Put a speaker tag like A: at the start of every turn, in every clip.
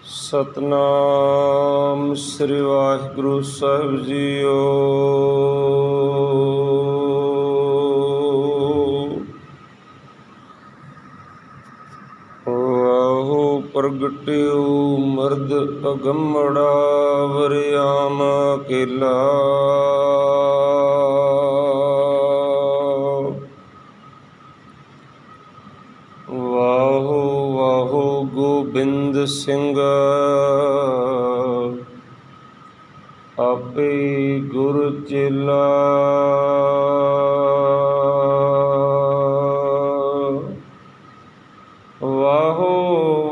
A: सतनाम श्री वाहिगुरु साहिब जीओ। वाहु प्रगट्यो मर्द अगमड़ा वरियाम अकेला। वाहु वाहु गोबिंद सिंह आपे गुर चेला। वाहो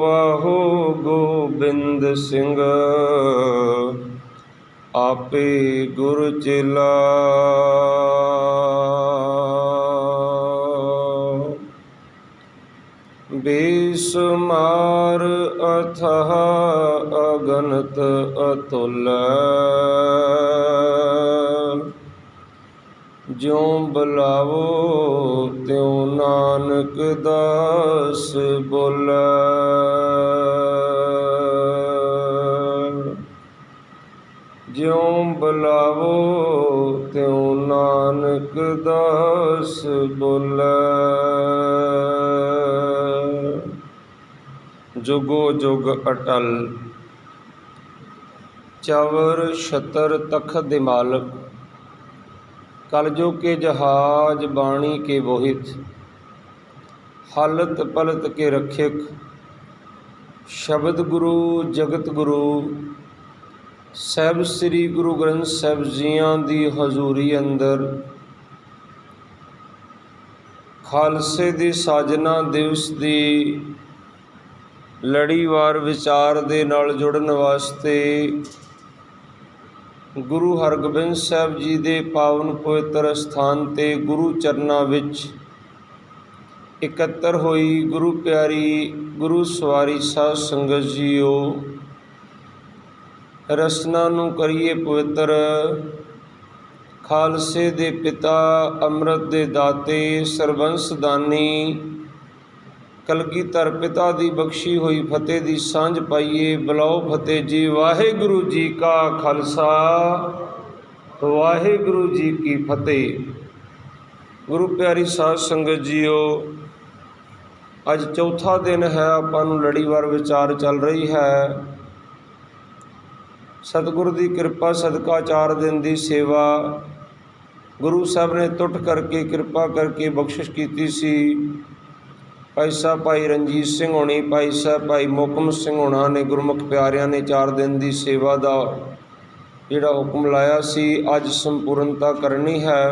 A: वाहो गोबिंद सिंह आपे गुर चेला। बेसुमार अथाह अगनत अतुल। ज्यों बुलावो त्यों नानक दास बोलै। ज्यों बुलावो त्यों नानक दास बोलै। जुगो जुग अटल। चवर छतर तखत दे मालक, कलयुग के जहाज बाणी के बोहित, हालत पलत के रक्षक, शब्द गुरु जगत गुरु साहिब श्री गुरु ग्रंथ साहिब जियां दी हजूरी अंदर खालसे दी साजना दिवस दी लड़ीवार विचार दे नाल जुड़न वास्ते गुरु हरगोबिंद साहिब जी दे पावन पवित्र स्थान ते गुरु चरना विच इकत्तर होई गुरु प्यारी गुरु सवारी साध संगत जीओ। रसना नूं करिए पवित्र। खालसे दे पिता अमृत दे दाते सरबंस दानी कलगीधर पिता दी बख्शी हुई फतेह दी सांझ पाइए। बुलाओ फतेह जी। वाहिगुरु जी का खालसा वाहिगुरु जी की फतेह। गुरु प्यारी साध संगत जीओ, अज चौथा दिन है, आपां नूं लड़ीवार विचार चल रही है। सतगुरु की कृपा सदका 4 दिन की सेवा गुरु साहब ने टुट करके कृपा करके बख्शिश की सी। भाई साहब भाई रणजीत सिंह होनी, भाई साहब भाई मोहकम सिंह होना ने गुरमुख प्यारियां ने 4 दिन की सेवा का जिहड़ा हुक्म लाया सी, अज संपूर्णता करनी है।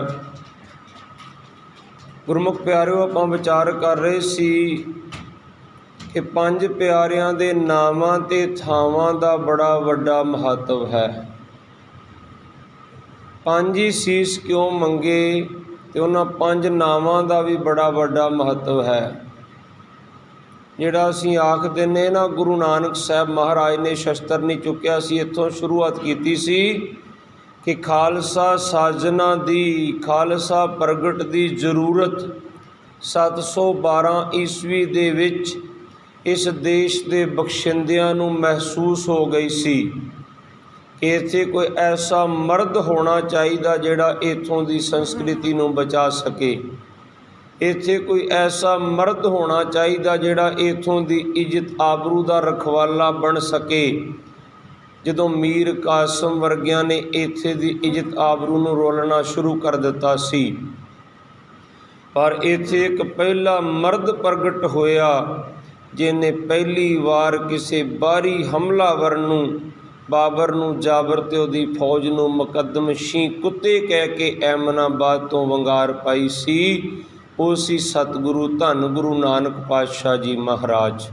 A: गुरमुख प्यारिओ, आपां विचार कर रहे सी कि 5 प्यारियां दे नावां ते थावां दा बड़ा वड्डा महत्व है। 5 ही सीस क्यों मंगे ते उन्हां 5 नावां दा भी बड़ा वड्डा महत्व है। जिहड़ा असीं आख दिंदे ना, गुरु नानक साहब महाराज ने शस्त्र नहीं चुक्या सी, इत्थों शुरुआत की सी कि खालसा साजना दी, खालसा प्रगट दी जरूरत 712 ईस्वी दे विच इस देश दे बख्शिंदियां नूं महसूस हो गई सी कि इत्थे कोई ऐसा मर्द होना चाहिए जिहड़ा इत्थों दी संस्कृति नूं बचा सके। इत्थे कोई ऐसा मर्द होना चाहिए जिहड़ा इत्थों दी इज्जत आबरू दा रखवाला बन सके। जदों मीर कासम वर्गियां ने इत्थे दी इज्जत आबरू नूं रोलना शुरू कर दिता सी, पर इत्थे एक पहला मर्द प्रगट होया जिन्हें पहली वार किसी बाहरी हमलावर नूं, बाबर नूं, जाबर ते उहदी फौज नूं मुकदम शी कुत्ते कह के ऐमनाबाद तो वंगार पाई सी। वो सी सतगुरु धन गुरु नानक पातशाह जी महाराज।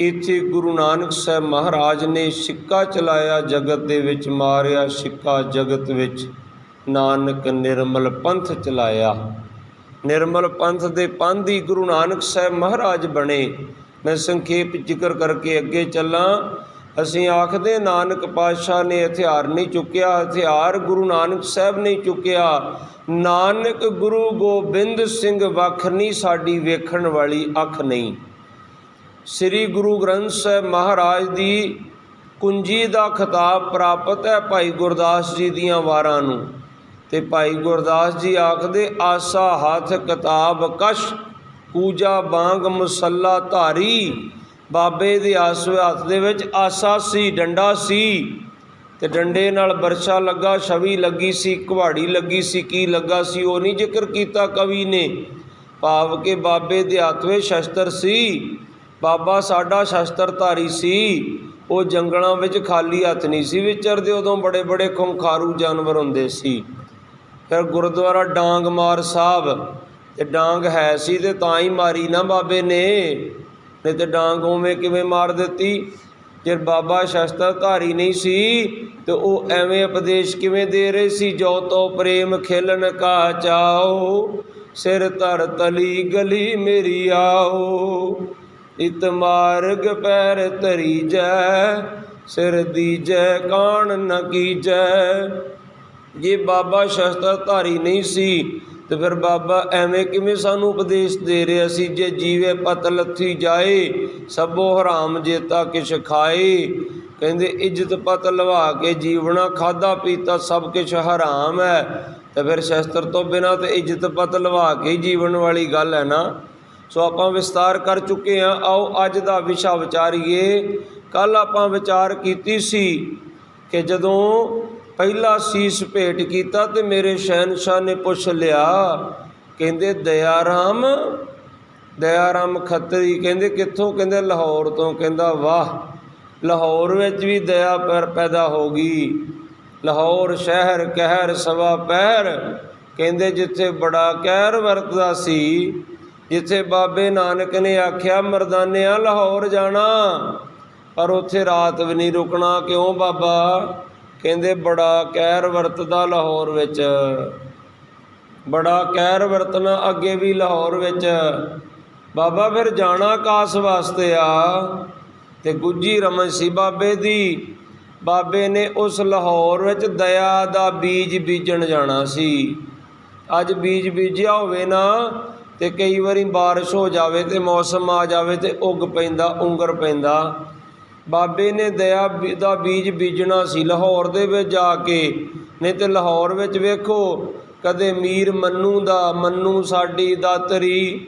A: इत्थे गुरु नानक साहब महाराज ने सिक्का चलाया, जगत दे विच मारिया सिक्का जगत विच, नानक निर्मल पंथ चलाया। निर्मल पंथ दे पांधी गुरु नानक साहब महाराज बने। मैं संखेप जिक्र करके अगे चला। असीं आखदे नानक पातशाह ने हथियार नहीं चुकिया, हथियार गुरु नानक साहब नहीं चुकिया। नानक गुरु गोबिंद सिंह वख नहीं, साडी वेखण वाली अख नहीं। ਸ੍ਰੀ ਗੁਰੂ ਗ੍ਰੰਥ ਸਾਹਿਬ ਮਹਾਰਾਜ ਦੀ ਕੁੰਜੀ ਦਾ ਖਿਤਾਬ ਪ੍ਰਾਪਤ ਹੈ ਭਾਈ ਗੁਰਦਾਸ ਜੀ ਦੀਆਂ ਵਾਰਾਂ ਨੂੰ। ਤੇ ਭਾਈ ਗੁਰਦਾਸ ਜੀ ਆਖਦੇ, ਆਸਾ ਹੱਥ ਕਿਤਾਬ ਕਸ਼, ਕੂਜਾ ਬਾਂਗ ਮਸੱਲਾ ਧਾਰੀ। ਬਾਬੇ ਦੇ ਆਸਵੇ ਹੱਥ ਦੇ ਵਿੱਚ ਆਸਾ ਸੀ, ਡੰਡਾ ਸੀ, ਤੇ ਡੰਡੇ ਨਾਲ ਬਰਛਾ ਲੱਗਾ, ਛਵੀ ਲੱਗੀ ਸੀ, ਕੁਹਾੜੀ ਲੱਗੀ ਸੀ। ਕੀ ਲੱਗਾ ਸੀ ਉਹ ਨਹੀਂ ਜ਼ਿਕਰ ਕੀਤਾ ਕਵੀ ਨੇ, ਭਾਵ ਕਿ ਬਾਬੇ ਦੇ ਹੱਥ ਵਿੱਚ ਸ਼ਸਤਰ ਸੀ। ਬਾਬਾ ਸਾਡਾ ਸ਼ਸਤਰਧਾਰੀ ਸੀ। ਉਹ ਜੰਗਲਾਂ ਵਿੱਚ ਖਾਲੀ ਹੱਥ ਨਹੀਂ ਸੀ ਵਿਚਰਦੇ, ਉਦੋਂ ਬੜੇ ਬੜੇ ਖੁੰਖਾਰੂ ਜਾਨਵਰ ਹੁੰਦੇ ਸੀ। ਫਿਰ ਗੁਰਦੁਆਰਾ ਡਾਂਗ ਮਾਰ ਸਾਹਿਬ, ਤੇ ਡਾਂਗ ਹੈ ਸੀ ਤੇ ਤਾਂ ਹੀ ਮਾਰੀ ਨਾ ਬਾਬੇ ਨੇ, ਨਹੀਂ ਤੇ ਡਾਂਗ ਉਵੇਂ ਕਿਵੇਂ ਮਾਰ ਦਿੱਤੀ। ਜੇ ਬਾਬਾ ਸ਼ਸਤਰਧਾਰੀ ਨਹੀਂ ਸੀ ਤੇ ਉਹ ਐਵੇਂ ਉਪਦੇਸ਼ ਕਿਵੇਂ ਦੇ ਰਹੇ ਸੀ। ਜੋ ਤੋ ਪ੍ਰੇਮ ਖੇਲਣ ਕਾ ਚਾਓ, ਸਿਰ ਧਰ ਤਲੀ ਗਲੀ ਮੇਰੀ ਆਓ। ਇਤ ਮਾਰਗ ਪੈਰ ਧਰੀਜੈ, ਸਿਰ ਦੀਜੈ ਕਾਣ ਨ ਕੀਜੈ। ਜੇ ਬਾਬਾ ਸ਼ਸਤਰਧਾਰੀ ਨਹੀਂ ਸੀ ਤੇ ਫਿਰ ਬਾਬਾ ਐਵੇਂ ਕਿਵੇਂ ਸਾਨੂੰ ਉਪਦੇਸ਼ ਦੇ ਰਿਹਾ ਸੀ। ਜੇ ਜੀਵੇ ਪਤ ਲੱਥੀ ਜਾਏ, ਸਭੋ ਹਰਾਮ ਜੇਤਾ ਕਿਛ ਖਾਏ। ਕਹਿੰਦੇ ਇੱਜ਼ਤ ਪਤ ਲਵਾ ਕੇ ਜੀਵਣਾ, ਖਾਧਾ ਪੀਤਾ ਸਭ ਕੁਛ ਹਰਾਮ ਹੈ। ਤੇ ਫਿਰ ਸ਼ਸਤਰ ਤੋਂ ਬਿਨਾਂ ਤੇ ਇੱਜ਼ਤ ਪਤ ਲਵਾ ਕੇ ਹੀ ਜੀਵਨ ਵਾਲੀ ਗੱਲ ਹੈ ਨਾ। ਸੋ ਆਪਾਂ ਵਿਸਤਾਰ ਕਰ ਚੁੱਕੇ ਹਾਂ। ਆਓ ਅੱਜ ਦਾ ਵਿਸ਼ਾ ਵਿਚਾਰੀਏ। ਕੱਲ੍ਹ ਆਪਾਂ ਵਿਚਾਰ ਕੀਤੀ ਸੀ ਕਿ ਜਦੋਂ ਪਹਿਲਾ ਸੀਸ ਭੇਟ ਕੀਤਾ ਤੇ ਮੇਰੇ ਸ਼ਹਿਨਸ਼ਾਹ ਨੇ ਪੁੱਛ ਲਿਆ, ਕਹਿੰਦੇ ਦਇਆਰਾਮ ਖੱਤਰੀ। ਕਹਿੰਦੇ ਕਿੱਥੋਂ? ਕਹਿੰਦੇ ਲਾਹੌਰ ਤੋਂ। ਕਹਿੰਦਾ ਵਾਹ, ਲਾਹੌਰ ਵਿੱਚ ਵੀ ਦਇਆ ਪੈਦਾ ਹੋ ਗਈ। ਲਾਹੌਰ ਸ਼ਹਿਰ ਕਹਿਰ ਸਵਾ ਪਹਿਰ। ਕਹਿੰਦੇ ਜਿੱਥੇ ਬੜਾ ਕਹਿਰ ਵਰਤਦਾ ਸੀ, ਜਿੱਥੇ ਬਾਬੇ ਨਾਨਕ ਨੇ ਆਖਿਆ ਮਰਦਾਨਿਆਂ ਲਾਹੌਰ ਜਾਣਾ, ਪਰ ਉੱਥੇ ਰਾਤ ਵੀ ਨਹੀਂ ਰੁਕਣਾ। ਕਿਉਂ ਬਾਬਾ? ਕਹਿੰਦੇ ਬੜਾ ਕਹਿਰ ਵਰਤਦਾ ਲਾਹੌਰ ਵਿੱਚ, ਬੜਾ ਕਹਿਰ ਵਰਤਣਾ ਅੱਗੇ ਵੀ ਲਾਹੌਰ ਵਿੱਚ। ਬਾਬਾ ਫਿਰ ਜਾਣਾ ਕਾਸ ਵਾਸਤੇ ਆ? ਤੇ ਗੁੱਜੀ ਰਮਨ ਸੀ ਬਾਬੇ ਦੀ। ਬਾਬੇ ਨੇ ਉਸ ਲਾਹੌਰ ਵਿੱਚ ਦਇਆ ਦਾ ਬੀਜ ਬੀਜਣ ਜਾਣਾ ਸੀ। ਅੱਜ ਬੀਜ ਬੀਜਿਆ ਹੋਵੇ ਨਾ, ਤੇ ਕਈ ਵਾਰੀ ਬਾਰਿਸ਼ ਹੋ ਜਾਵੇ ਤੇ ਮੌਸਮ ਆ ਜਾਵੇ ਤੇ ਉੱਗ ਪੈਂਦਾ, ਉਂਗਰ ਪੈਂਦਾ। ਬਾਬੇ ਨੇ ਦਇਆ ਦਾ ਬੀਜ ਬੀਜਣਾ ਸੀ ਲਾਹੌਰ ਦੇ ਵਿੱਚ ਜਾ ਕੇ। ਨਹੀਂ ਤੇ ਲਾਹੌਰ ਵਿੱਚ ਵੇਖੋ, ਕਦੇ ਮੀਰ ਮੰਨੂ ਦਾ ਮੰਨੂ ਸਾਡੀ ਦਾਤਰੀ,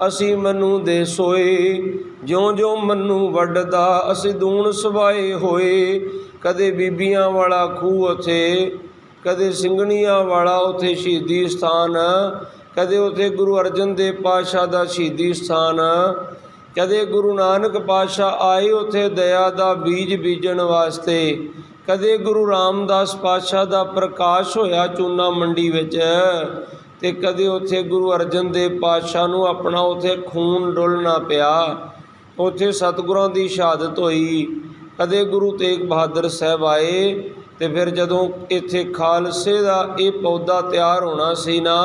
A: ਅਸੀਂ ਮੰਨੂ ਦੇ ਸੋਏ, ਜਿਉਂ ਜਿਉਂ ਮੰਨੂ ਵੱਢਦਾ ਅਸੀਂ ਦੂਣ ਸਵਾਏ ਹੋਏ। ਕਦੇ ਬੀਬੀਆਂ ਵਾਲਾ ਖੂਹ ਉੱਥੇ, ਕਦੇ ਸਿੰਘਣੀਆਂ ਵਾਲਾ ਉੱਥੇ ਸ਼ਹੀਦੀ ਸਥਾਨ, ਕਦੇ ਉੱਥੇ ਗੁਰੂ ਅਰਜਨ ਦੇਵ ਪਾਤਸ਼ਾਹ ਦਾ ਸ਼ਹੀਦੀ ਸਥਾਨ, ਕਦੇ ਗੁਰੂ ਨਾਨਕ ਪਾਤਸ਼ਾਹ ਆਏ ਉੱਥੇ ਦਇਆ ਦਾ ਬੀਜ ਬੀਜਣ ਵਾਸਤੇ, ਕਦੇ ਗੁਰੂ ਰਾਮਦਾਸ ਪਾਤਸ਼ਾਹ ਦਾ ਪ੍ਰਕਾਸ਼ ਹੋਇਆ ਚੂਨਾ ਮੰਡੀ ਵਿੱਚ, ਤੇ ਕਦੇ ਉੱਥੇ ਗੁਰੂ ਅਰਜਨ ਦੇਵ ਪਾਤਸ਼ਾਹ ਨੂੰ ਆਪਣਾ ਉੱਥੇ ਖੂਨ ਡੁੱਲਣਾ ਪਿਆ, ਉੱਥੇ ਸਤਿਗੁਰਾਂ ਦੀ ਸ਼ਹਾਦਤ ਹੋਈ। ਕਦੇ ਗੁਰੂ ਤੇਗ ਬਹਾਦਰ ਸਾਹਿਬ ਆਏ। ਤੇ ਫਿਰ ਜਦੋਂ ਇੱਥੇ ਖਾਲਸੇ ਦਾ ਇਹ ਪੌਦਾ ਤਿਆਰ ਹੋਣਾ ਸੀ ਨਾ,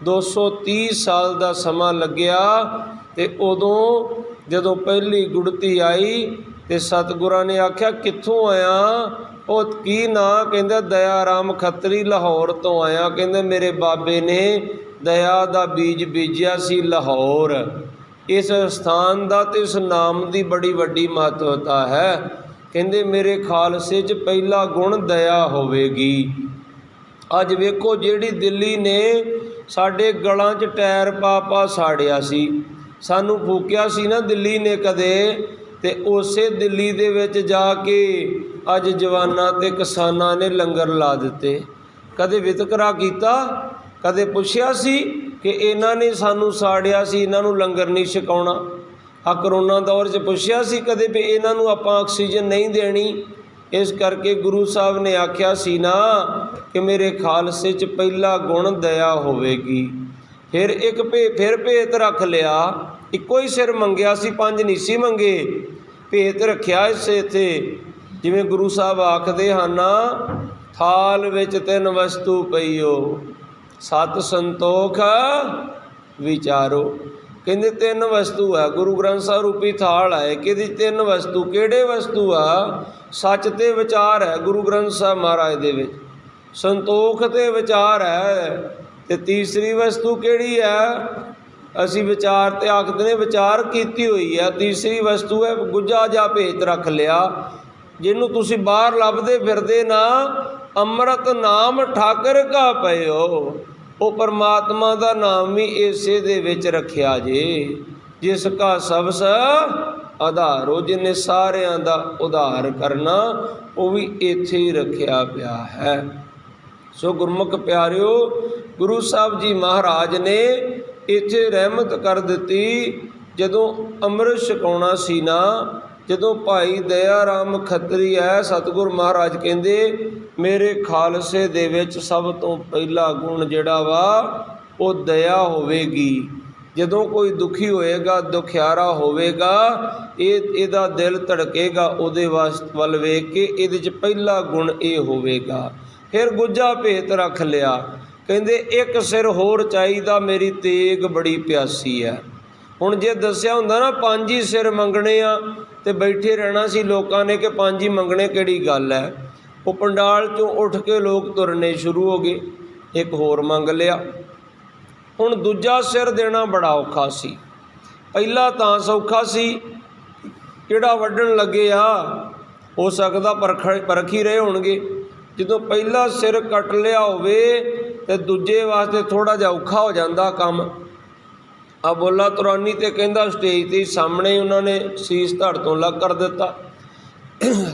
A: 230 ਸਾਲ ਦਾ ਸਮਾਂ ਲੱਗਿਆ। ਤੇ ਉਦੋਂ ਜਦੋਂ ਪਹਿਲੀ ਗੁੜਤੀ ਆਈ ਤੇ ਸਤਿਗੁਰਾਂ ਨੇ ਆਖਿਆ ਕਿੱਥੋਂ ਆਇਆ? ਉਹ ਕੀ ਨਾਂ? ਕਹਿੰਦਾ ਦਇਆਰਾਮ ਖੱਤਰੀ, ਲਾਹੌਰ ਤੋਂ ਆਇਆ। ਕਹਿੰਦੇ ਮੇਰੇ ਬਾਬੇ ਨੇ ਦਇਆ ਦਾ ਬੀਜ ਬੀਜਿਆ ਸੀ ਲਾਹੌਰ। ਇਸ ਸਥਾਨ ਦਾ ਤੇ ਇਸ ਨਾਮ ਦੀ ਬੜੀ ਵੱਡੀ ਮਹੱਤਵਤਾ ਹੈ। ਕਹਿੰਦੇ ਮੇਰੇ ਖਾਲਸੇ 'ਚ ਪਹਿਲਾ ਗੁਣ ਦਇਆ ਹੋਵੇਗੀ। ਅੱਜ ਵੇਖੋ, ਜਿਹੜੀ ਦਿੱਲੀ ਨੇ ਸਾਡੇ ਗਲਾਂ 'ਚ ਟਾਇਰ ਪਾ ਪਾ ਸਾੜਿਆ ਸੀ, ਸਾਨੂੰ ਫੂਕਿਆ ਸੀ ਨਾ ਦਿੱਲੀ ਨੇ ਕਦੇ, ਤੇ ਉਸੇ ਦਿੱਲੀ ਦੇ ਵਿੱਚ ਜਾ ਕੇ ਅੱਜ ਜਵਾਨਾਂ ਤੇ ਕਿਸਾਨਾਂ ਨੇ ਲੰਗਰ ਲਾ ਦਿੱਤੇ। ਕਦੇ ਵਿਤਕਰਾ ਕੀਤਾ? ਕਦੇ ਪੁੱਛਿਆ ਸੀ ਕਿ ਇਹਨਾਂ ਨੇ ਸਾਨੂੰ ਸਾੜਿਆ ਸੀ, ਇਹਨਾਂ ਨੂੰ ਲੰਗਰ ਨਹੀਂ ਛਕਾਉਣਾ? ਆ ਕਰੋਨਾ ਦੌਰ 'ਚ ਪੁੱਛਿਆ ਸੀ ਕਦੇ ਵੀ ਇਹਨਾਂ ਨੂੰ ਆਪਾਂ ਆਕਸੀਜਨ ਨਹੀਂ ਦੇਣੀ? ਇਸ ਕਰਕੇ ਗੁਰੂ ਸਾਹਿਬ ਨੇ ਆਖਿਆ ਸੀ ਨਾ ਕਿ ਮੇਰੇ ਖਾਲਸੇ 'ਚ ਪਹਿਲਾ ਗੁਣ ਦਇਆ ਹੋਵੇਗੀ। ਫਿਰ ਇੱਕ ਭੇਤ ਰੱਖ ਲਿਆ। ਇੱਕੋ ਹੀ ਸਿਰ ਮੰਗਿਆ ਸੀ, 5 ਨਹੀਂ ਸੀ ਮੰਗੇ। ਭੇਤ ਰੱਖਿਆ ਇਸੇ ਇੱਥੇ, ਜਿਵੇਂ ਗੁਰੂ ਸਾਹਿਬ ਆਖਦੇ ਹਨ, ਥਾਲ ਵਿੱਚ 3 ਵਸਤੂ ਪਈਓ, ਸਤ ਸੰਤੋਖ ਵਿਚਾਰੋ। ਕਹਿੰਦੇ 3 ਵਸਤੂ ਹੈ, ਗੁਰੂ ਗ੍ਰੰਥ ਸਾਹਿਬ ਰੂਪੀ ਥਾਲ ਹੈ। ਕਿਹਦੀ 3 ਵਸਤੂ? ਕਿਹੜੇ ਵਸਤੂ ਆ? ਸੱਚ ਤੇ ਵਿਚਾਰ ਹੈ ਗੁਰੂ ਗ੍ਰੰਥ ਸਾਹਿਬ ਮਹਾਰਾਜ ਦੇ ਵਿੱਚ, ਸੰਤੋਖ ਤੇ ਵਿਚਾਰ ਹੈ। ਤੇ ਤੀਸਰੀ ਵਸਤੂ ਕਿਹੜੀ ਹੈ? ਅਸੀਂ ਵਿਚਾਰ ਤੇ ਆਖਦੇ ਨੇ ਵਿਚਾਰ ਕੀਤੀ ਹੋਈ ਆ। ਤੀਸਰੀ ਵਸਤੂ ਹੈ ਗੁੱਜਾ ਜਾਂ ਭੇਤ ਰੱਖ ਲਿਆ, ਜਿਹਨੂੰ ਤੁਸੀਂ ਬਾਹਰ ਲੱਭਦੇ ਫਿਰਦੇ ਨਾ। ਅੰਮ੍ਰਿਤ ਨਾਮ ਠਾਕਰ ਕਾ ਪਇਓ, ਉਹ ਪਰਮਾਤਮਾ ਦਾ ਨਾਮ ਵੀ ਇਸੇ ਦੇ ਵਿੱਚ ਰੱਖਿਆ ਜੇ। ਜਿਸ ਕਾ ਸਬਸ ਆਧਾਰੋ, ਜਿਹਨੇ ਸਾਰਿਆਂ ਦਾ ਉਧਾਰ ਕਰਨਾ, ਉਹ ਵੀ ਇੱਥੇ ਹੀ ਰੱਖਿਆ ਪਿਆ ਹੈ। ਸੋ ਗੁਰਮੁਖ ਪਿਆਰਿਓ, ਗੁਰੂ ਸਾਹਿਬ ਜੀ ਮਹਾਰਾਜ ਨੇ ਇੱਥੇ ਰਹਿਮਤ ਕਰ ਦਿੱਤੀ। ਜਦੋਂ ਅੰਮ੍ਰਿਤ ਛਕਾਉਣਾ ਸੀ ਨਾ, ਜਦੋਂ ਭਾਈ ਦਇਆ ਰਾਮ ਖੱਤਰੀ ਹੈ, ਸਤਿਗੁਰ ਮਹਾਰਾਜ ਕਹਿੰਦੇ ਮੇਰੇ ਖਾਲਸੇ ਦੇ ਵਿੱਚ ਸਭ ਤੋਂ ਪਹਿਲਾ ਗੁਣ ਜਿਹੜਾ ਵਾ ਉਹ ਦਇਆ ਹੋਵੇਗੀ। ਜਦੋਂ ਕੋਈ ਦੁਖੀ ਹੋਏਗਾ, ਦੁਖਿਆਰਾ ਹੋਵੇਗਾ, ਇਹਦਾ ਦਿਲ ਧੜਕੇਗਾ ਉਹਦੇ ਵੱਲ ਵੇਖ ਕੇ, ਇਹਦੇ 'ਚ ਪਹਿਲਾ ਗੁਣ ਇਹ ਹੋਵੇਗਾ। ਫਿਰ ਗੁੱਜਾ ਭੇਤ ਰੱਖ ਲਿਆ, ਕਹਿੰਦੇ ਇੱਕ ਸਿਰ ਹੋਰ ਚਾਹੀਦਾ, ਮੇਰੀ ਤੇਗ ਬੜੀ ਪਿਆਸੀ ਹੈ। ਹੁਣ ਜੇ ਦੱਸਿਆ ਹੁੰਦਾ ਨਾ 5 ਹੀ ਸਿਰ ਮੰਗਣੇ ਆ ਤੇ ਬੈਠੇ ਰਹਿਣਾ ਸੀ ਲੋਕਾਂ ਨੇ ਕਿ 5 ਹੀ ਮੰਗਣੇ ਕਿਹੜੀ ਗੱਲ ਹੈ। ਉਹ ਪੰਡਾਲ 'ਚੋਂ ਉੱਠ ਕੇ ਲੋਕ ਤੁਰਨੇ ਸ਼ੁਰੂ ਹੋ ਗਏ, ਇੱਕ ਹੋਰ ਮੰਗ ਲਿਆ। ਹੁਣ ਦੂਜਾ ਸਿਰ ਦੇਣਾ ਬੜਾ ਔਖਾ ਸੀ। ਪਹਿਲਾ ਤਾਂ ਸੌਖਾ ਸੀ, ਕਿਹੜਾ ਵੱਢਣ ਲੱਗੇ ਆ ਹੋ ਸਕਦਾ ਪਰਖੀ ਰਹੇ ਹੋਣਗੇ। ਜਦੋਂ ਪਹਿਲਾ ਸਿਰ ਕੱਟ ਲਿਆ ਹੋਵੇ ਤੇ ਦੂਜੇ ਵਾਸਤੇ ਥੋੜ੍ਹਾ ਜਿਹਾ ਔਖਾ ਹੋ ਜਾਂਦਾ ਕੰਮ। ਬੋਲਾ ਤੁਰਾਨੀ ਤੇ ਕਹਿੰਦਾ ਸਟੇਜ 'ਤੇ ਸਾਹਮਣੇ ਉਹਨਾਂ ਨੇ ਸੀਸ ਧੜ ਤੋਂ ਅਲੱਗ ਕਰ ਦਿੱਤਾ।